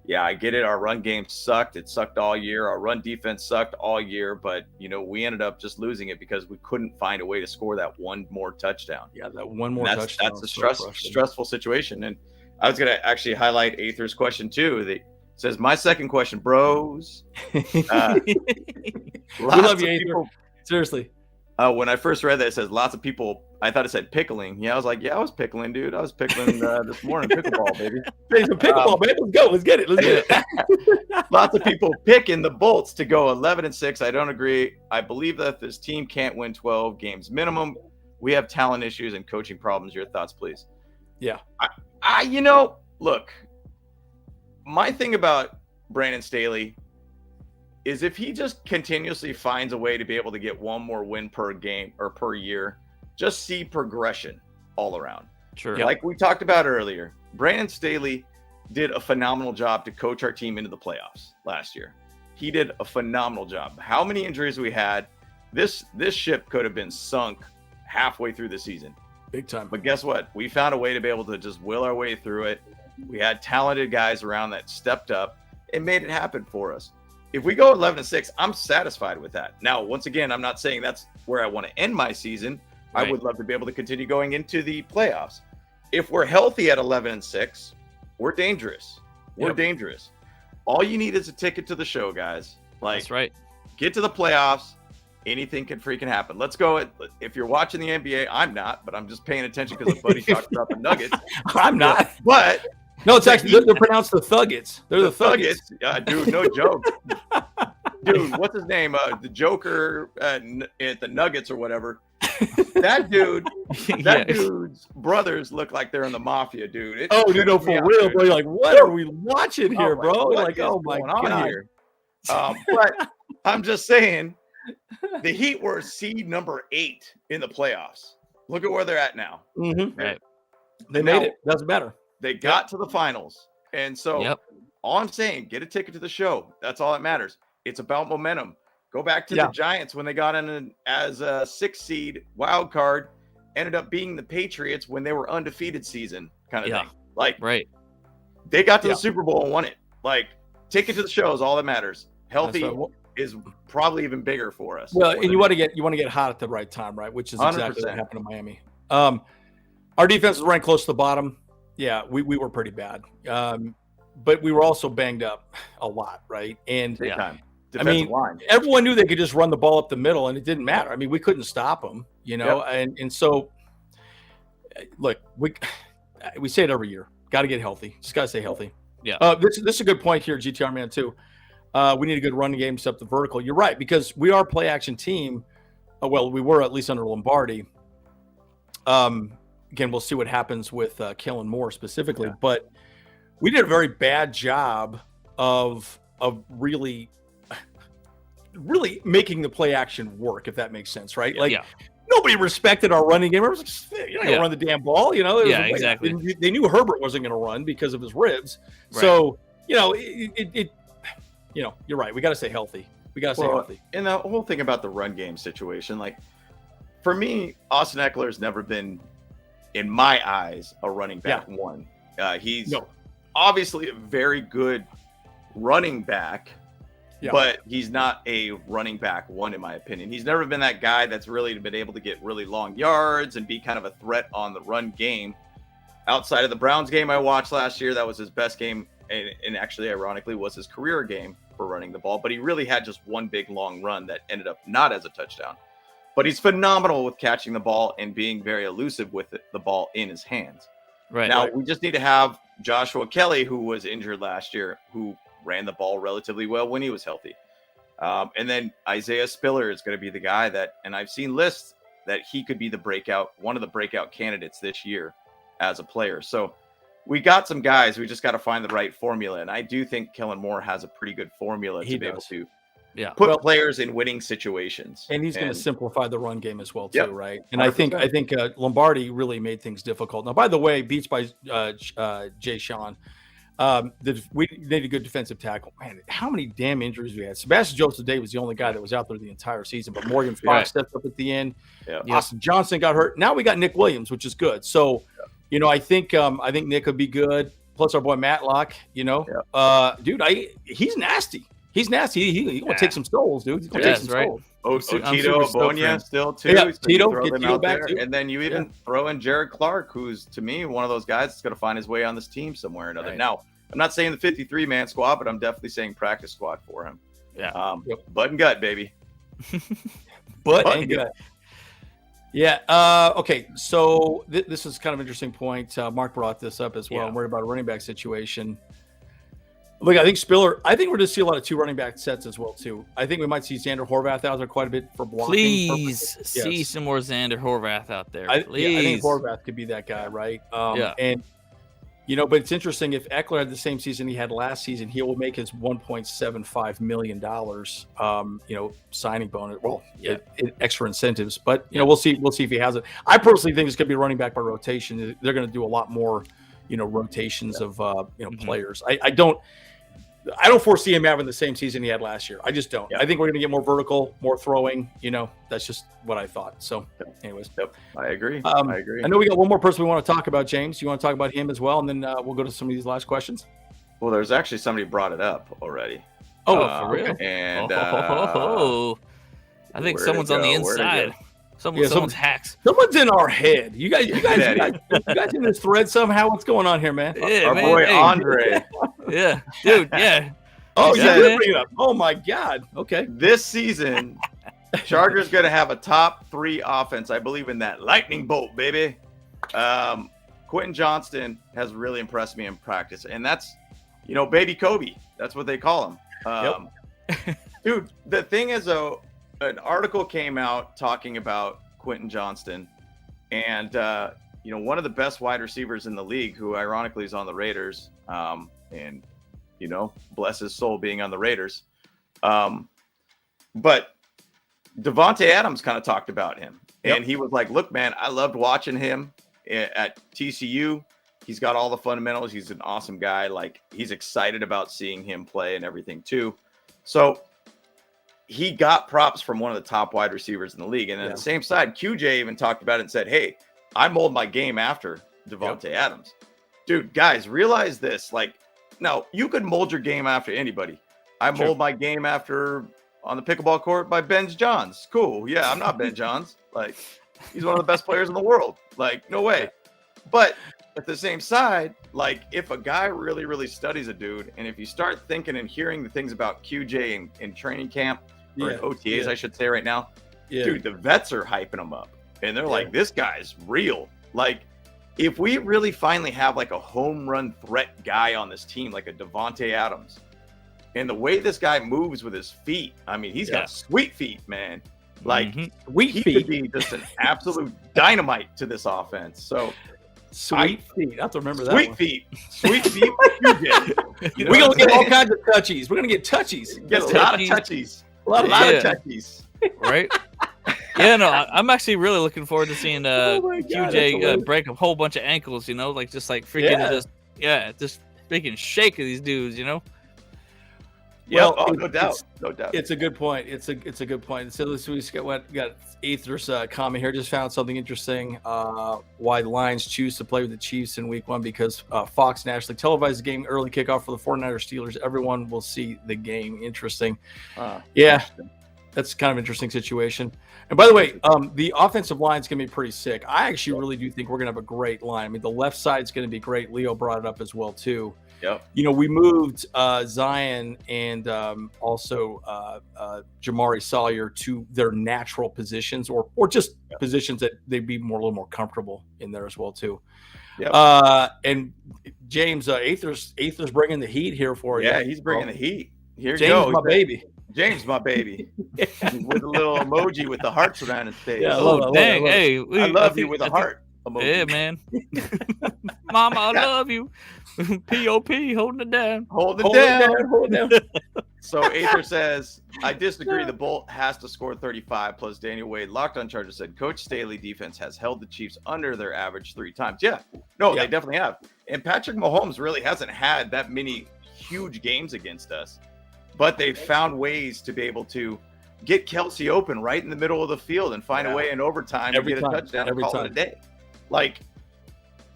Yeah, I get it. Our run game sucked. It sucked all year. Our run defense sucked all year. But, we ended up just losing it because we couldn't find a way to score that one more touchdown. Yeah, that one more touchdown. That's a stressful situation. And I was going to actually highlight Aether's question, too. It says, my second question, bros. We love you, Aether. Seriously. When I first read that, it says lots of people. I thought it said pickling. Yeah, I was like, I was pickling, dude. I was pickling this morning. Pickleball, baby. Hey, some pickleball, baby. Let's go. Let's get it. Lots of people picking the Bolts to go 11-6. I don't agree. I believe that this team can't win 12 games minimum. We have talent issues and coaching problems. Your thoughts, please. Yeah. Look, my thing about Brandon Staley is if he just continuously finds a way to be able to get one more win per game or per year, just see progression all around. Sure. Like we talked about earlier, Brandon Staley did a phenomenal job to coach our team into the playoffs last year. He did a phenomenal job. How many injuries we had? This ship could have been sunk halfway through the season. Big time. But guess what? We found a way to be able to just will our way through it. We had talented guys around that stepped up and made it happen for us. If we go 11-6, I'm satisfied with that. Now, once again, I'm not saying that's where I want to end my season. Right. I would love to be able to continue going into the playoffs. If we're healthy at 11-6, we're dangerous. We're dangerous. All you need is a ticket to the show, guys. That's right. Get to the playoffs. Anything can freaking happen. Let's go. If you're watching the NBA, I'm not, but I'm just paying attention because a buddy talked about the Nuggets. I'm not. But no, it's actually they're pronounced the Thuggets. They're the Thuggets. Yeah, dude, no joke. Dude, what's his name? The Joker at the Nuggets or whatever. That dude's brothers look like they're in the mafia, dude. For real, bro. You're like, what are we watching here, bro? You're like, oh my god. Here? But I'm just saying, the Heat were seed number 8 in the playoffs. Look at where they're at now. Mm-hmm. Right. They made it. Doesn't matter. They got to the finals. And so all I'm saying, get a ticket to the show. That's all that matters. It's about momentum. Go back to the Giants when they got in as a 6th seed wild card, ended up being the Patriots when they were undefeated season kind of thing. Like, they got to the Super Bowl and won it. Like, ticket to the show is all that matters. Healthy is probably even bigger for us. Well, and you want to get hot at the right time, right? Which is exactly 100%. What happened to Miami. Our defense was ranked close to the bottom. Yeah, we were pretty bad. But we were also banged up a lot, right? And line. Everyone knew they could just run the ball up the middle, and it didn't matter. I mean, we couldn't stop them, and so look, we say it every year. Got to get healthy. Just got to stay healthy. Yeah. This is a good point here, GTR man, too. We need a good running game, except the vertical. You're right, because we are a play action team. Well, we were at least under Lombardi. Again, we'll see what happens with Kellen Moore specifically, but we did a very bad job of really making the play action work, if that makes sense, right? Nobody respected our running game. You're not going to run the damn ball, exactly. They knew Herbert wasn't going to run because of his ribs. Right. So, you're right. We got to stay healthy. Stay healthy. And the whole thing about the run game situation, like, for me, Austin Eckler's never been, in my eyes, a running back one. He's obviously a very good running back, but he's not a running back one, in my opinion. He's never been that guy that's really been able to get really long yards and be kind of a threat on the run game. Outside of the Browns game I watched last year, that was his best game, and actually, ironically, was his career game for running the ball. But he really had just one big long run that ended up not as a touchdown. But he's phenomenal with catching the ball and being very elusive with the ball in his hands. Right. Now, we just need to have Joshua Kelly, who was injured last year, who ran the ball relatively well when he was healthy. And then Isaiah Spiller is going to be the guy that, and I've seen lists that he could be one of the breakout candidates this year as a player. So we got some guys. We just got to find the right formula. And I do think Kellen Moore has a pretty good formula to be able to put players in winning situations. And he's going to simplify the run game as well, too, right? And 100%. I think Lombardi really made things difficult. Now, by the way, beats by Jay Sean. We need a good defensive tackle. Man, how many damn injuries we had. Sebastion Joseph-Day was the only guy that was out there the entire season, but Morgan Fox stepped up at the end. Austin Johnson got hurt. Now we got Nick Williams, which is good. So, I think Nick would be good. Plus our boy Matlock, dude, he's nasty. He's nasty. He gonna take some souls, dude. He's gonna take some souls. Tito Bonia still too. Yeah, so Tito, throw get them Tito out back there. too. And then you even throw in Jared Clark, who's to me one of those guys that's gonna find his way on this team somewhere or another. Right. Now, I'm not saying the 53-man squad, but I'm definitely saying practice squad for him. Yeah. Butt and gut, baby. Butt and gut. Yeah. Okay. So this is kind of an interesting point. Mark brought this up as well. Yeah. I'm worried about a running back situation. Look, I think Spiller. I think we're going to see a lot of 2 running back sets as well too. I think we might see Xander Horvath out there quite a bit for blocking. Please see some more Xander Horvath out there. Please. I think Horvath could be that guy, right? Yeah. And but it's interesting. If Eckler had the same season he had last season, he will make his $1.75 million, signing bonus. Well, extra incentives, but we'll see. We'll see if he has it. I personally think it's going to be running back by rotation. They're going to do a lot more, rotations of players. I don't foresee him having the same season he had last year. I just don't. I think we're going to get more vertical, more throwing. That's just what I thought. So, anyways, I agree. I know we got one more person we want to talk about, James. You want to talk about him as well, and then we'll go to some of these last questions. Well, there's actually somebody brought it up already. Oh, for real? And I think someone's on the inside. Someone's hacks. Someone's in our head. You guys in this thread somehow? What's going on here, man? Yeah, our boy Andre. Yeah, dude. Yeah. Oh, you did bring it up. Oh my God. Okay. This season, Chargers going to have a top 3 offense. I believe in that lightning bolt, baby. Quentin Johnston has really impressed me in practice, and that's, baby Kobe. That's what they call him. Dude, the thing is, though, an article came out talking about Quentin Johnston, and one of the best wide receivers in the league, who ironically is on the Raiders, and bless his soul being on the Raiders. But Devontae Adams kind of talked about him, and he was like, "Look, man, I loved watching him at TCU. He's got all the fundamentals. He's an awesome guy. Like, he's excited about seeing him play and everything too." So he got props from one of the top wide receivers in the league. And on the same side, QJ even talked about it and said, "Hey, I mold my game after Devontae Adams." Dude, guys, realize this. Like, now you could mold your game after anybody. I mold my game after on the pickleball court by Ben Johns. Cool. Yeah, I'm not Ben Johns. Like, he's one of the best players in the world. Like, no way. But at the same side, like, if a guy really, really studies a dude, and if you start thinking and hearing the things about QJ in training camp, or in OTAs, I should say right now, dude, the vets are hyping him up. And they're like, this guy's real. Like, if we really finally have like a home run threat guy on this team, like a Devontae Adams, and the way this guy moves with his feet, I mean, he's got sweet feet, man. Like, he could be just an absolute dynamite to this offense. So, sweet feet. I have to remember that. Sweet feet. We're going to get all kinds of touchies. We're going to get touchies. Get a lot of touchies. A lot of touchies. Right? Yeah, no, I'm actually really looking forward to seeing QJ break a whole bunch of ankles, like just like freaking just freaking shake of these dudes, Well, no doubt. It's a good point. It's a good point. So this week's got Aether's comment here. Just found something interesting. Why the Lions choose to play with the Chiefs in Week 1 because Fox nationally televised the game, early kickoff for the 49ers Steelers. Everyone will see the game. Interesting. Interesting. That's kind of an interesting situation. And by the way, the offensive line is going to be pretty sick. I actually really do think we're going to have a great line. I mean, the left side is going to be great. Leo brought it up as well too. Yep. We moved Zion and also Jamari Sawyer to their natural positions, or just positions that they'd be a little more comfortable in there as well too. Yep. And James Aether's bringing the heat here for you. Yeah, he's bringing the heat. Here James, you go. My baby. James, my baby. With a little emoji with the hearts around his face. Yeah, I love you with a heart emoji. Yeah, man. Mama, I love you. P.O.P. holding it down. Hold it down. So Aether says, I disagree. The Bolt has to score 35 plus Daniel Wade. Locked on Chargers said Coach Staley defense has held the Chiefs under their average 3 times. They definitely have. And Patrick Mahomes really hasn't had that many huge games against us. But they've found ways to be able to get Kelsey open right in the middle of the field and find a way in overtime to get a touchdown and call it a day. Like,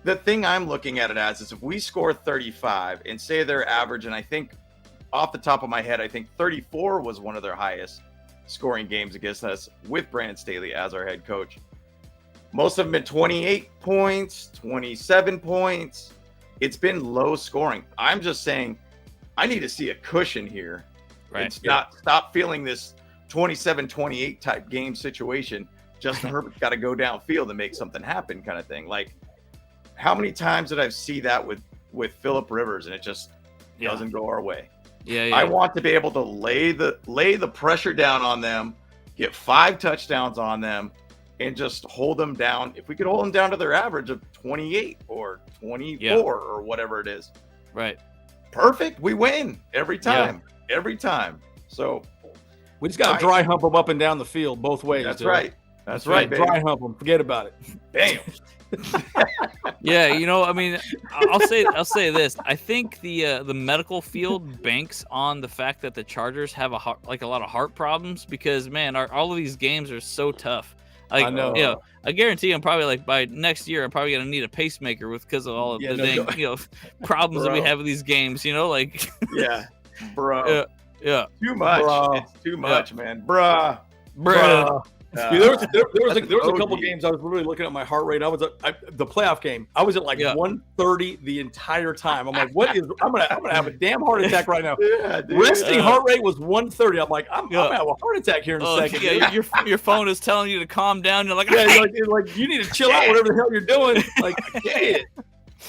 the thing I'm looking at it as is if we score 35 and say they're average, and I think off the top of my head, I think 34 was one of their highest scoring games against us with Brandon Staley as our head coach. Most of them been 28 points, 27 points. It's been low scoring. I'm just saying I need to see a cushion here. Right. It's not stop feeling this 27-28 type game situation. Justin Herbert's got to go downfield and make something happen kind of thing. Like, how many times did I see that with Phillip Rivers and it just doesn't go our way? Yeah. I want to be able to lay the pressure down on them, get 5 touchdowns on them, and just hold them down. If we could hold them down to their average of 28 or 24 or whatever it is. Right. Perfect. We win every time. Yeah. Every time. So we just got to dry hump them up and down the field both ways. That's dude. right. That's right. Baby. Dry hump them. Forget about it. Damn. Yeah, I mean, I'll say this. I think the medical field banks on the fact that the Chargers have a lot of heart problems because, man, all of these games are so tough. Like, I know. I guarantee I'm probably by next year I'm probably gonna need a pacemaker because of all of the problems that we have with these games. Yeah, bro. Yeah. Too much. Bro. It's too much, man. Bruh. There was a couple games I was really looking at my heart rate. I was the playoff game. I was at 130 the entire time. I'm like, what is? I'm gonna have a damn heart attack right now. Yeah, dude. Resting heart rate was 130. I'm like, I'm gonna have a heart attack here in a second. Yeah, your phone is telling you to calm down. You're like, like you need to chill out. Whatever the hell you're doing. Like, it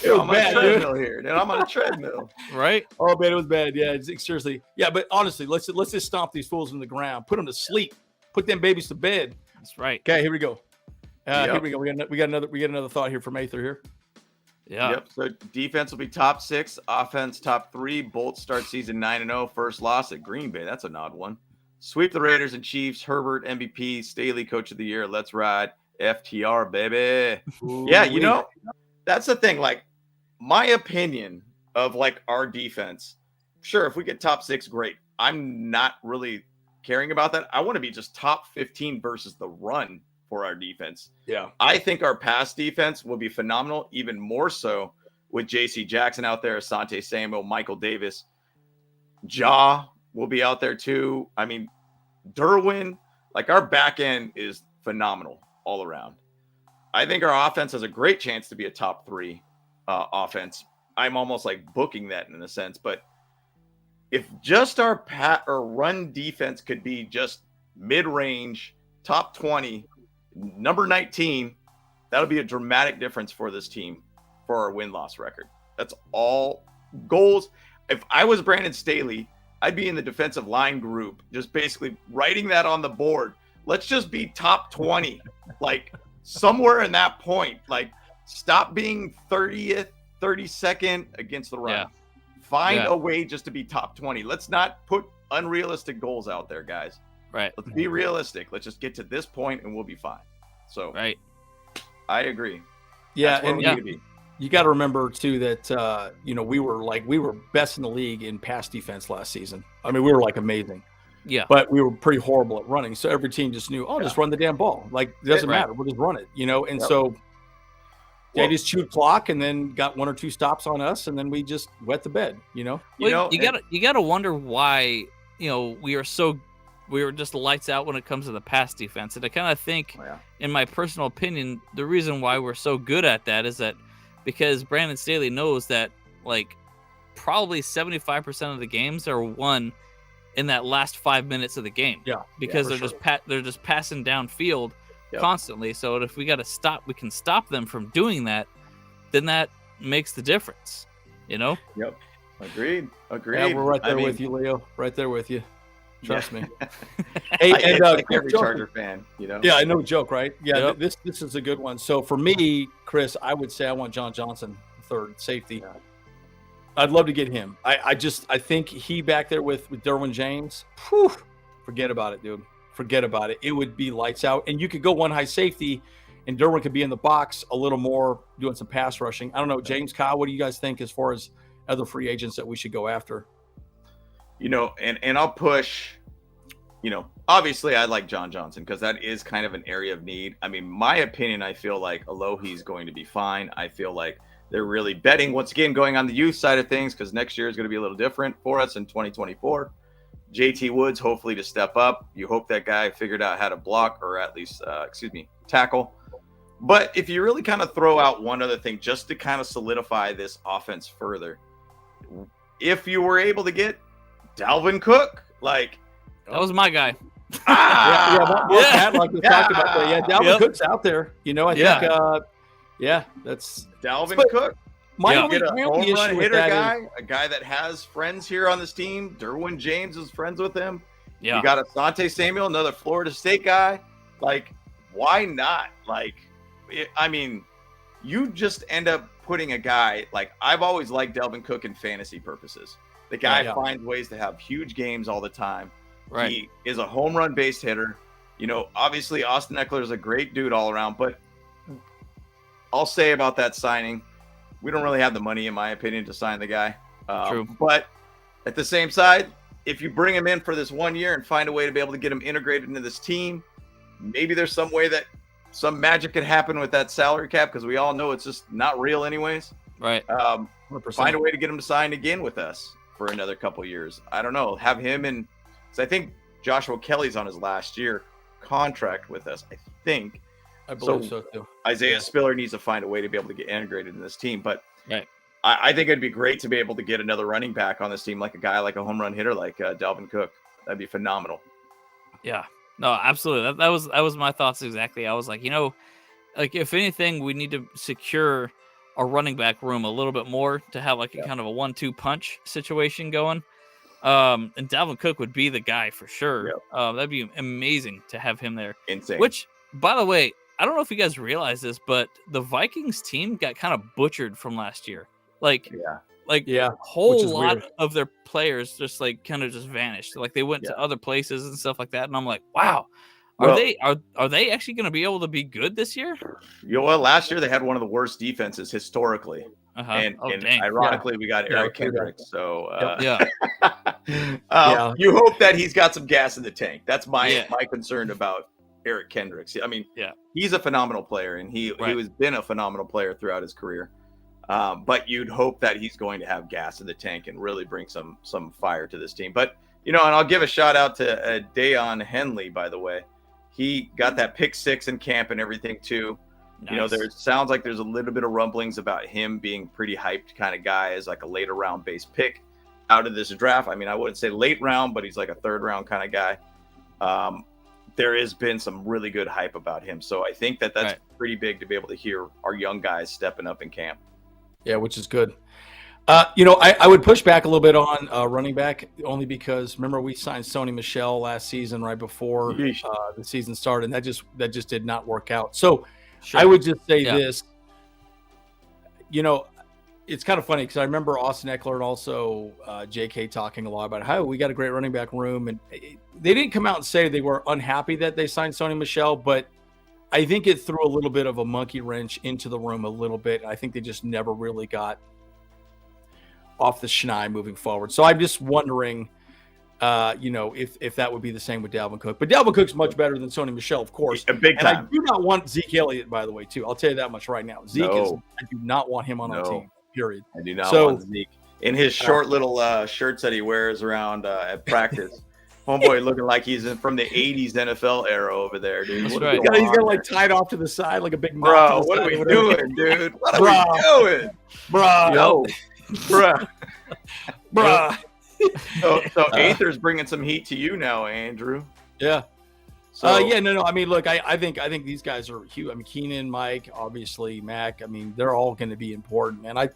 was bad, dude. Here, dude. I'm on a treadmill. Right? Oh man, it was bad. Yeah, seriously. Yeah, but honestly, let's just stomp these fools in the ground. Put them to sleep. Put them babies to bed. That's right. Okay, here we go. Here we go. We got another thought here from Aether here. Yeah. Yep. So defense will be top 6, offense top 3. Bolts start season 9-0. First loss at Green Bay. That's an odd one. Sweep the Raiders and Chiefs. Herbert MVP. Staley Coach of the Year. Let's ride. FTR baby. Ooh, yeah. That's the thing. Like, my opinion of our defense. Sure, if we get top 6, great. I'm not really caring about that. I want to be just top 15 versus the run for our defense. Yeah. I think our pass defense will be phenomenal, even more so with JC Jackson out there, Asante Samuel, Michael Davis. Ja will be out there too. I mean, Derwin, our back end is phenomenal all around. I think our offense has a great chance to be a top 3 offense. I'm almost booking that in a sense, but if just our run defense could be just mid-range, top 20, number 19, that would be a dramatic difference for this team for our win-loss record. That's all goals. If I was Brandon Staley, I'd be in the defensive line group, just basically writing that on the board. Let's just be top 20, somewhere in that point. Stop being 30th, 32nd against the run. Yeah. Find a way just to be top 20. Let's not put unrealistic goals out there, guys. Right. Let's be realistic. Let's just get to this point and we'll be fine. So right. I agree. Yeah, and you got to remember too that we were best in the league in pass defense last season. I mean, we were amazing. Yeah. But we were pretty horrible at running. So every team just knew, just run the damn ball. It doesn't matter. We'll just run it, And so they just chewed clock and then got 1 or 2 stops on us, and then we just wet the bed, you gotta wonder why we were just lights out when it comes to the pass defense. And I kind of think, in my personal opinion, the reason why we're so good at that is that because Brandon Staley knows that probably 75% of the games are won in that last 5 minutes of the game. Yeah, because they're just passing downfield. Constantly. So if we we can stop them from doing that, then that makes the difference, Yep. Agreed. Yeah, we're right there with you, Leo. Right there with you. Trust me. Hey, and every Charger fan, Yeah, I know, joke, right? Yeah, this is a good one. So for me, Chris, I would say I want John Johnson, third safety. Yeah. I'd love to get him. I think he back there with Derwin James. Whew, forget about it, dude. Forget about it. It would be lights out. And you could go one high safety, and Derwin could be in the box a little more, doing some pass rushing. I don't know, James, Kyle, what do you guys think as far as other free agents that we should go after? And I'll push, obviously I like John Johnson because that is kind of an area of need. I mean, my opinion, I feel like Alohi's going to be fine. I feel like they're really betting, once again, going on the youth side of things because next year is going to be a little different for us in 2024. JT Woods, hopefully to step up. You hope that guy figured out how to block or at least, tackle. But if you really kind of throw out one other thing just to kind of solidify this offense further, if you were able to get Dalvin Cook, like that was my guy. Like we talked about that. Yeah, Dalvin Cook's out there. I think. That's Dalvin Cook. My only home run hitter guy, a guy that has friends here on this team. Derwin James is friends with him. Yeah, you got Asante Samuel, another Florida State guy. Like, why not? Like, I mean, you just end up putting a guy like I've always liked Dalvin Cook in fantasy purposes. The guy finds ways to have huge games all the time. Right. He is a home run based hitter. Obviously Austin Eckler is a great dude all around, but I'll say about that signing, we don't really have the money, in my opinion, to sign the guy. True. But at the same side, if you bring him in for this 1 year and find a way to be able to get him integrated into this team, maybe there's some way that some magic could happen with that salary cap because we all know it's just not real anyways. Right. Find a way to get him to sign again with us for another couple years. I don't know. Have him in. So I think Joshua Kelly's on his last year contract with us. I believe so too. Isaiah Spiller needs to find a way to be able to get integrated in this team. But I think it'd be great to be able to get another running back on this team, like a guy like a home run hitter like Dalvin Cook. That'd be phenomenal. Yeah. No, absolutely. That was my thoughts exactly. I was like, like if anything, we need to secure our running back room a little bit more to have like a kind of a 1-2 punch situation going. And Dalvin Cook would be the guy for sure. Yep. That'd be amazing to have him there. Insane. Which, by the way, I don't know if you guys realize this, but the Vikings team got kind of butchered from last year. A whole lot of their players just like kind of just vanished. Like they went to other places and stuff like that. And I'm like, wow, are they actually going to be able to be good this year? Last year they had one of the worst defenses historically. And ironically, we got Eric Kendricks. So you hope that he's got some gas in the tank. That's my concern about Eric Kendricks. I mean, he's a phenomenal player, and he has been a phenomenal player throughout his career. But you'd hope that he's going to have gas in the tank and really bring some fire to this team. But, and I'll give a shout out to Dayon Henley, by the way. He got that pick 6 in camp and everything too. Nice. There sounds like there's a little bit of rumblings about him being pretty hyped kind of guy as like a later round base pick out of this draft. I mean, I wouldn't say late round, but he's like a third round kind of guy. There has been some really good hype about him. So I think that's pretty big to be able to hear our young guys stepping up in camp. Yeah, which is good. I would push back a little bit on running back only because remember we signed Sony Michel last season right before the season started, and that just did not work out. So I would just say this, it's kind of funny because I remember Austin Eckler and also JK talking a lot about how we got a great running back room, and they didn't come out and say they were unhappy that they signed Sony Michel, but I think it threw a little bit of a monkey wrench into the room a little bit. I think they just never really got off the schneid moving forward. So I'm just wondering, if that would be the same with Dalvin Cook. But Dalvin Cook's much better than Sony Michel, of course. A big time. And I do not want Zeke Elliott, by the way, too. I'll tell you that much right now. I do not want him on our team, period. I do not want Zeke. In his short little shirts that he wears around at practice. Homeboy looking like he's from the 80s NFL era over there, dude. That's right. He's got like tied off to the side like a big bro. What are we doing, dude? What are we doing? Bro. Bruh. So Aether's bringing some heat to you now, Andrew. Yeah. So I mean, look, I think these guys are huge. I mean, Keenan, Mike, obviously Mac. I mean, they're all going to be important. And I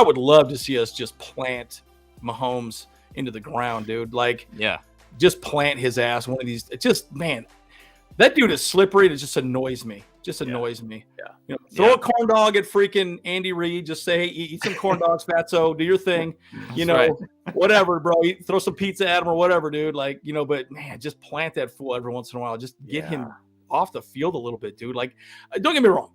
would love to see us just plant Mahomes into the ground, dude. Like, just plant his ass one of these. It just, man, that dude is slippery. It just annoys me. Yeah. Throw a corn dog at freaking Andy Reid. Just say, hey, eat some corn dogs, Fatso. Do your thing. Whatever, bro. Throw some pizza at him or whatever, dude. Like, but man, just plant that fool every once in a while. Just get him off the field a little bit, dude. Like, don't get me wrong.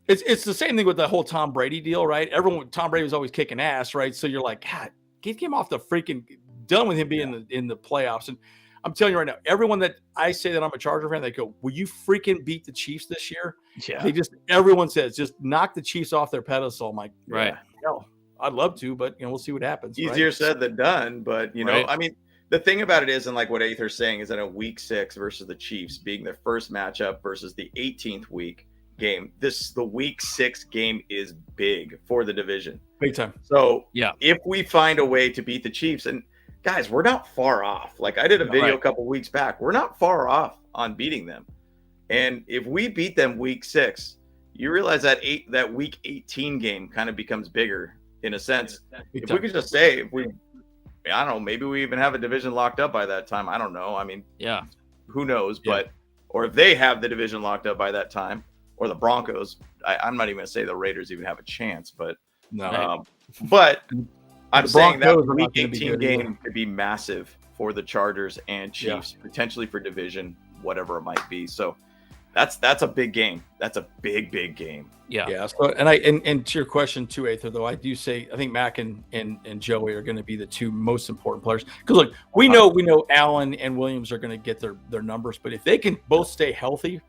It's the same thing with the whole Tom Brady deal, right? Tom Brady was always kicking ass, right? So you're like, God, get him off the freaking done with him being in the playoffs. And I'm telling you right now, everyone that I say that I'm a Charger fan, they go, will you freaking beat the Chiefs this year? Yeah. Everyone says, just knock the Chiefs off their pedestal. I'm like, right. No, I'd love to, but we'll see what happens. Easier said than done, but I mean, the thing about it is, and like what Aether's saying, is that a week 6 versus the Chiefs being their first matchup versus the 18th week game, the week 6 game is big for the division. Big time. So if we find a way to beat the Chiefs, and guys, we're not far off. Like I did a video a couple weeks back. We're not far off on beating them. And if we beat them week 6, you realize that week 18 game kind of becomes bigger in a sense. If we could just say, I don't know, maybe we even have a division locked up by that time. I don't know. I mean, who knows? But or if they have the division locked up by that time, or the Broncos, I'm not even going to say the Raiders even have a chance. But but I'm saying that week 18 game could be massive for the Chargers and Chiefs, potentially for division, whatever it might be. So that's a big game. That's a big game. Yeah. So, and to your question too, Aether, though, I do say I think Mac and Joey are going to be the two most important players. Because look, we know Allen and Williams are going to get their numbers, but if they can both stay healthy,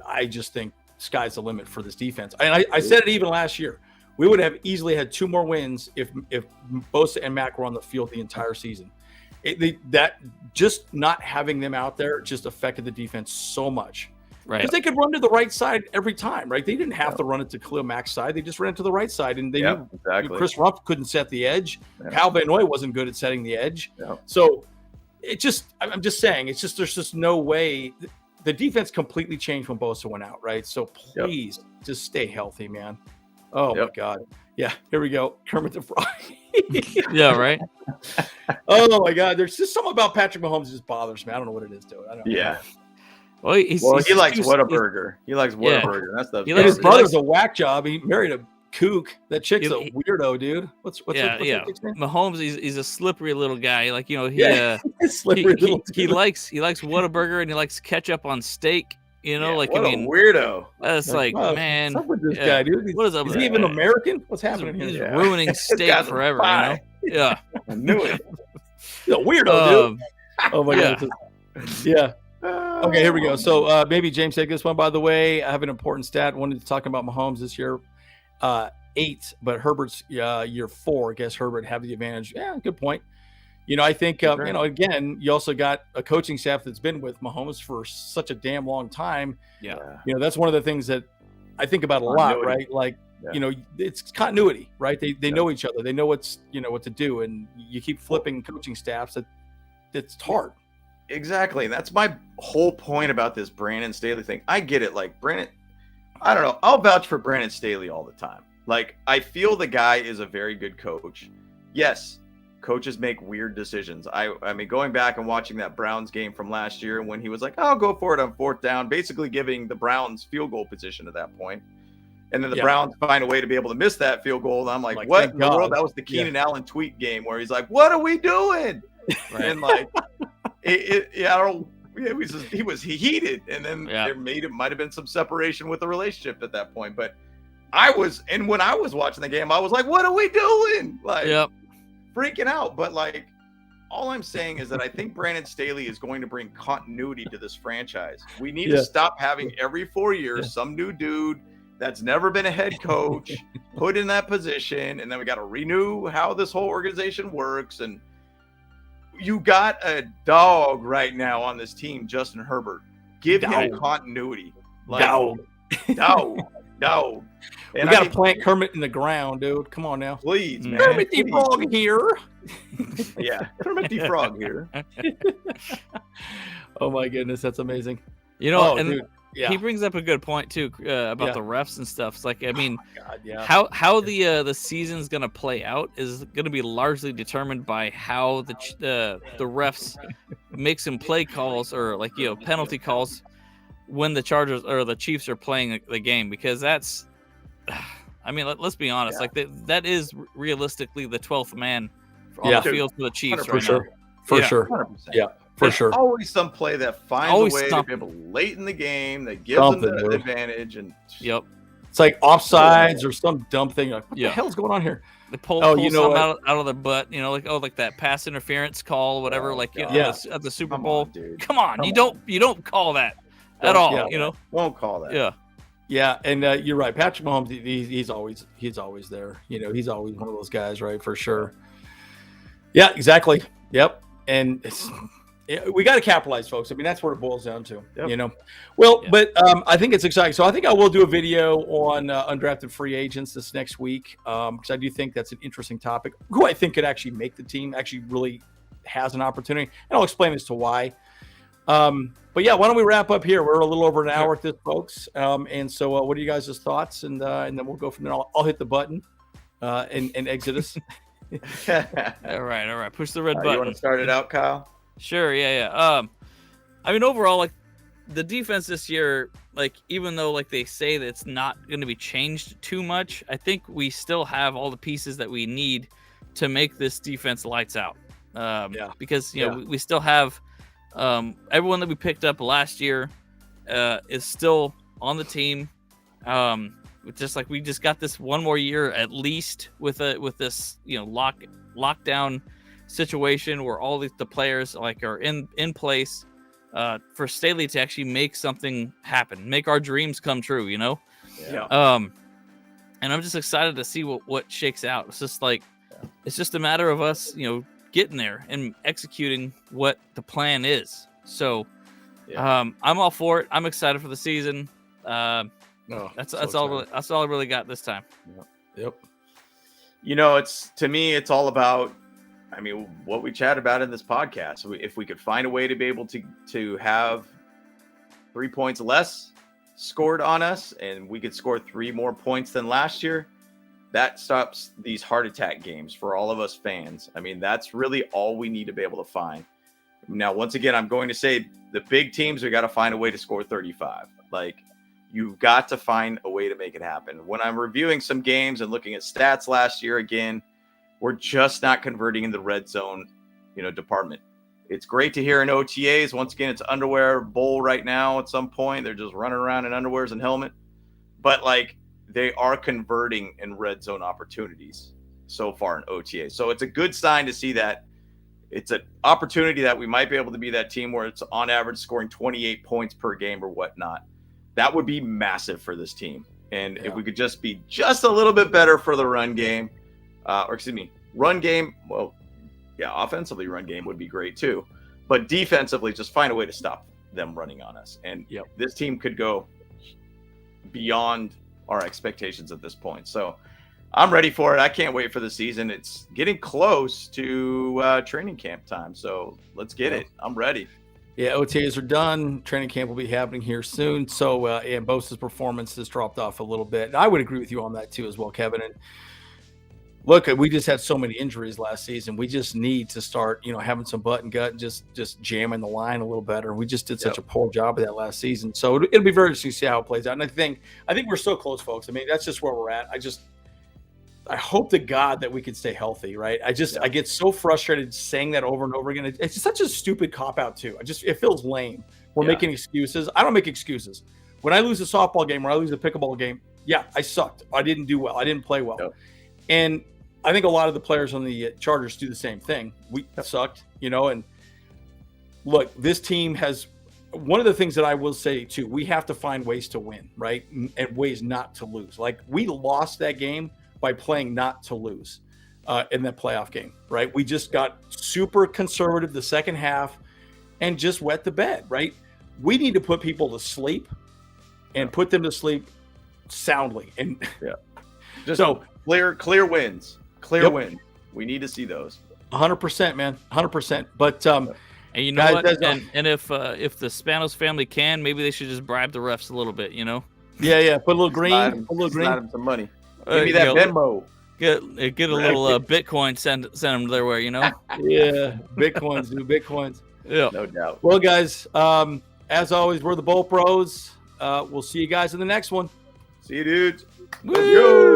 I just think sky's the limit for this defense. And I said it even last year. We would have easily had 2 more wins if Bosa and Mac were on the field the entire season. That just not having them out there just affected the defense so much. Right. Because they could run to the right side every time, right? They didn't have to run it to Khalil Mack's side. They just ran it to the right side. And they knew Chris Rumph couldn't set the edge. Yeah. Kyle Van Noy wasn't good at setting the edge. Yeah. So I'm just saying, it's just, there's just no way. The defense completely changed when Bosa went out, right? So please just stay healthy, man. Oh my God. Yeah, here we go. Kermit the Frog. Yeah, right. Oh my God. There's just something about Patrick Mahomes that just bothers me. I don't know what it is to it. I don't know. Well, he likes Whataburger. He likes Whataburger. That's the. His brother's a whack job. He married a kook. That chick's a weirdo, dude. What's that chick's name? Mahomes, he's a slippery little guy. Like he he likes Whataburger and he likes ketchup on steak. You know, what a weirdo. That's man. What's up with this guy, dude? What is up? Is he even American? What's happening here? He's ruining steak forever. You know? Yeah, I knew it. He's a weirdo, dude. Oh my God. Yeah. Okay, here we go. So maybe James take this one, by the way. I have an important stat. Wanted to talk about Mahomes this year. 8, but Herbert's year 4. I guess Herbert have the advantage. Yeah, good point. I think, again, you also got a coaching staff that's been with Mahomes for such a damn long time. Yeah. That's one of the things that I think about a lot, right? Like, it's continuity, right? They know each other. They know what to do. And you keep flipping coaching staffs. It's hard. Exactly. That's my whole point about this Brandon Staley thing. I get it. Like Brandon, I don't know. I'll vouch for Brandon Staley all the time. Like I feel the guy is a very good coach. Yes, coaches make weird decisions. I mean, going back and watching that Browns game from last year when he was like, I'll go for it on 4th down, basically giving the Browns field goal position at that point. And then the Browns find a way to be able to miss that field goal. And I'm like what in the world? That was the Keenan Allen tweet game where he's like, what are we doing? Right. And like, he was heated, and then it might have been some separation with the relationship at that point. But when I was watching the game, I was like, "What are we doing?" Like, freaking out. But like, all I'm saying is that I think Brandon Staley is going to bring continuity to this franchise. We need to stop having every 4 years some new dude that's never been a head coach put in that position, and then we got to renew how this whole organization works. And you got a dog right now on this team, Justin Herbert. Give him continuity. Like, dog. And we got to plant Kermit in the ground, dude. Come on now. Please, man. Kermit the Frog here. Kermit the Frog here. Oh, my goodness. That's amazing. Dude. Yeah. He brings up a good point too about the refs and stuff. It's like, I mean, how the season's gonna play out is gonna be largely determined by how the refs make some play calls or penalty calls when the Chargers or the Chiefs are playing the game, because that's, I mean, let's be honest, like that is realistically the 12th man on the field for the Chiefs right now. For sure. 100%. Yeah. For sure. Always some play that finds a way to be able late in the game that gives them the advantage. And It's like offsides or some dumb thing. Like, what the hell's going on here? They pull something out of their butt, like that pass interference call, whatever. At the Super Bowl. Come on, you don't call that at all. Won't call that. Yeah. Yeah, and you're right. Patrick Mahomes, he's always there. He's always one of those guys, right? For sure. Yeah, exactly. Yep. And we got to capitalize, folks. I mean, that's what it boils down to. Yep. But I think it's exciting. So I think I will do a video on undrafted free agents this next week because I do think that's an interesting topic. Who I think could actually make the team, actually really has an opportunity, and I'll explain as to why. But yeah, why don't we wrap up here? We're a little over an hour at this, folks. And so what are you guys' thoughts? And then we'll go from there. I'll hit the button and exit us. All right. Push the red button. You want to start it out, Kyle? Sure. Yeah. I mean, overall, like the defense this year, like even though like they say that it's not going to be changed too much, I think we still have all the pieces that we need to make this defense lights out. Because we still have. Everyone that we picked up last year is still on the team. Just like we just got this one more year at least with this lockdown situation where all the players like are in place for Staley to actually make something happen, make our dreams come true. And I'm just excited to see what shakes out. It's just like it's just a matter of us, getting there and executing what the plan is. So I'm all for it. I'm excited for the season. That's all I really got this time. Yep. It's all about, I mean, what we chat about in this podcast. If we could find a way to be able to have 3 points less scored on us and we could score 3 more points than last year, that stops these heart attack games for all of us fans. I mean, that's really all we need to be able to find. Now, once again, I'm going to say the big teams, we got to find a way to score 35. Like, you've got to find a way to make it happen. When I'm reviewing some games and looking at stats last year again, we're just not converting in the red zone, department. It's great to hear in OTAs. Once again, it's underwear bowl right now at some point. They're just running around in underwears and helmet. But, like, they are converting in red zone opportunities so far in OTA. So it's a good sign to see that it's an opportunity that we might be able to be that team where it's on average scoring 28 points per game or whatnot. That would be massive for this team. And if we could just be just a little bit better for the run game, run game. Well, yeah, offensively run game would be great too. But defensively, just find a way to stop them running on us. And this team could go beyond our expectations at this point. So I'm ready for it. I can't wait for the season. It's getting close to training camp time. So let's get it. I'm ready. Yeah, OTAs are done. Training camp will be happening here soon. So, and Bosa's performance has dropped off a little bit. And I would agree with you on that too as well, Kevin. And look, we just had so many injuries last season. We just need to start, having some butt and gut and just jamming the line a little better. We just did such a poor job of that last season. So it'll be very interesting to see how it plays out. And I think we're so close, folks. I mean, that's just where we're at. I hope to God that we can stay healthy, right? I get so frustrated saying that over and over again. It's such a stupid cop-out too. It feels lame. We're making excuses. I don't make excuses. When I lose a softball game or I lose a pickleball game, I sucked. I didn't do well. I didn't play well. Yep. And I think a lot of the players on the Chargers do the same thing. We sucked, and look, this team has one of the things that I will say too, we have to find ways to win, right? And ways not to lose. Like we lost that game by playing not to lose in that playoff game, right? We just got super conservative the second half and just wet the bed, right? We need to put people to sleep and put them to sleep soundly. And just clear wins. Clear win. We need to see those. 100%, man. 100%. But and you know guys, what? And if the Spanos family can, maybe they should just bribe the refs a little bit. Yeah. Put a little green. Slide them some money. Give me that Venmo. Get a little Bitcoin. Send them their way. Yeah, Bitcoins, dude. Bitcoins. Yeah, no doubt. Well, guys, as always, we're the Bowl Pros. We'll see you guys in the next one. See you, dudes. Let's go.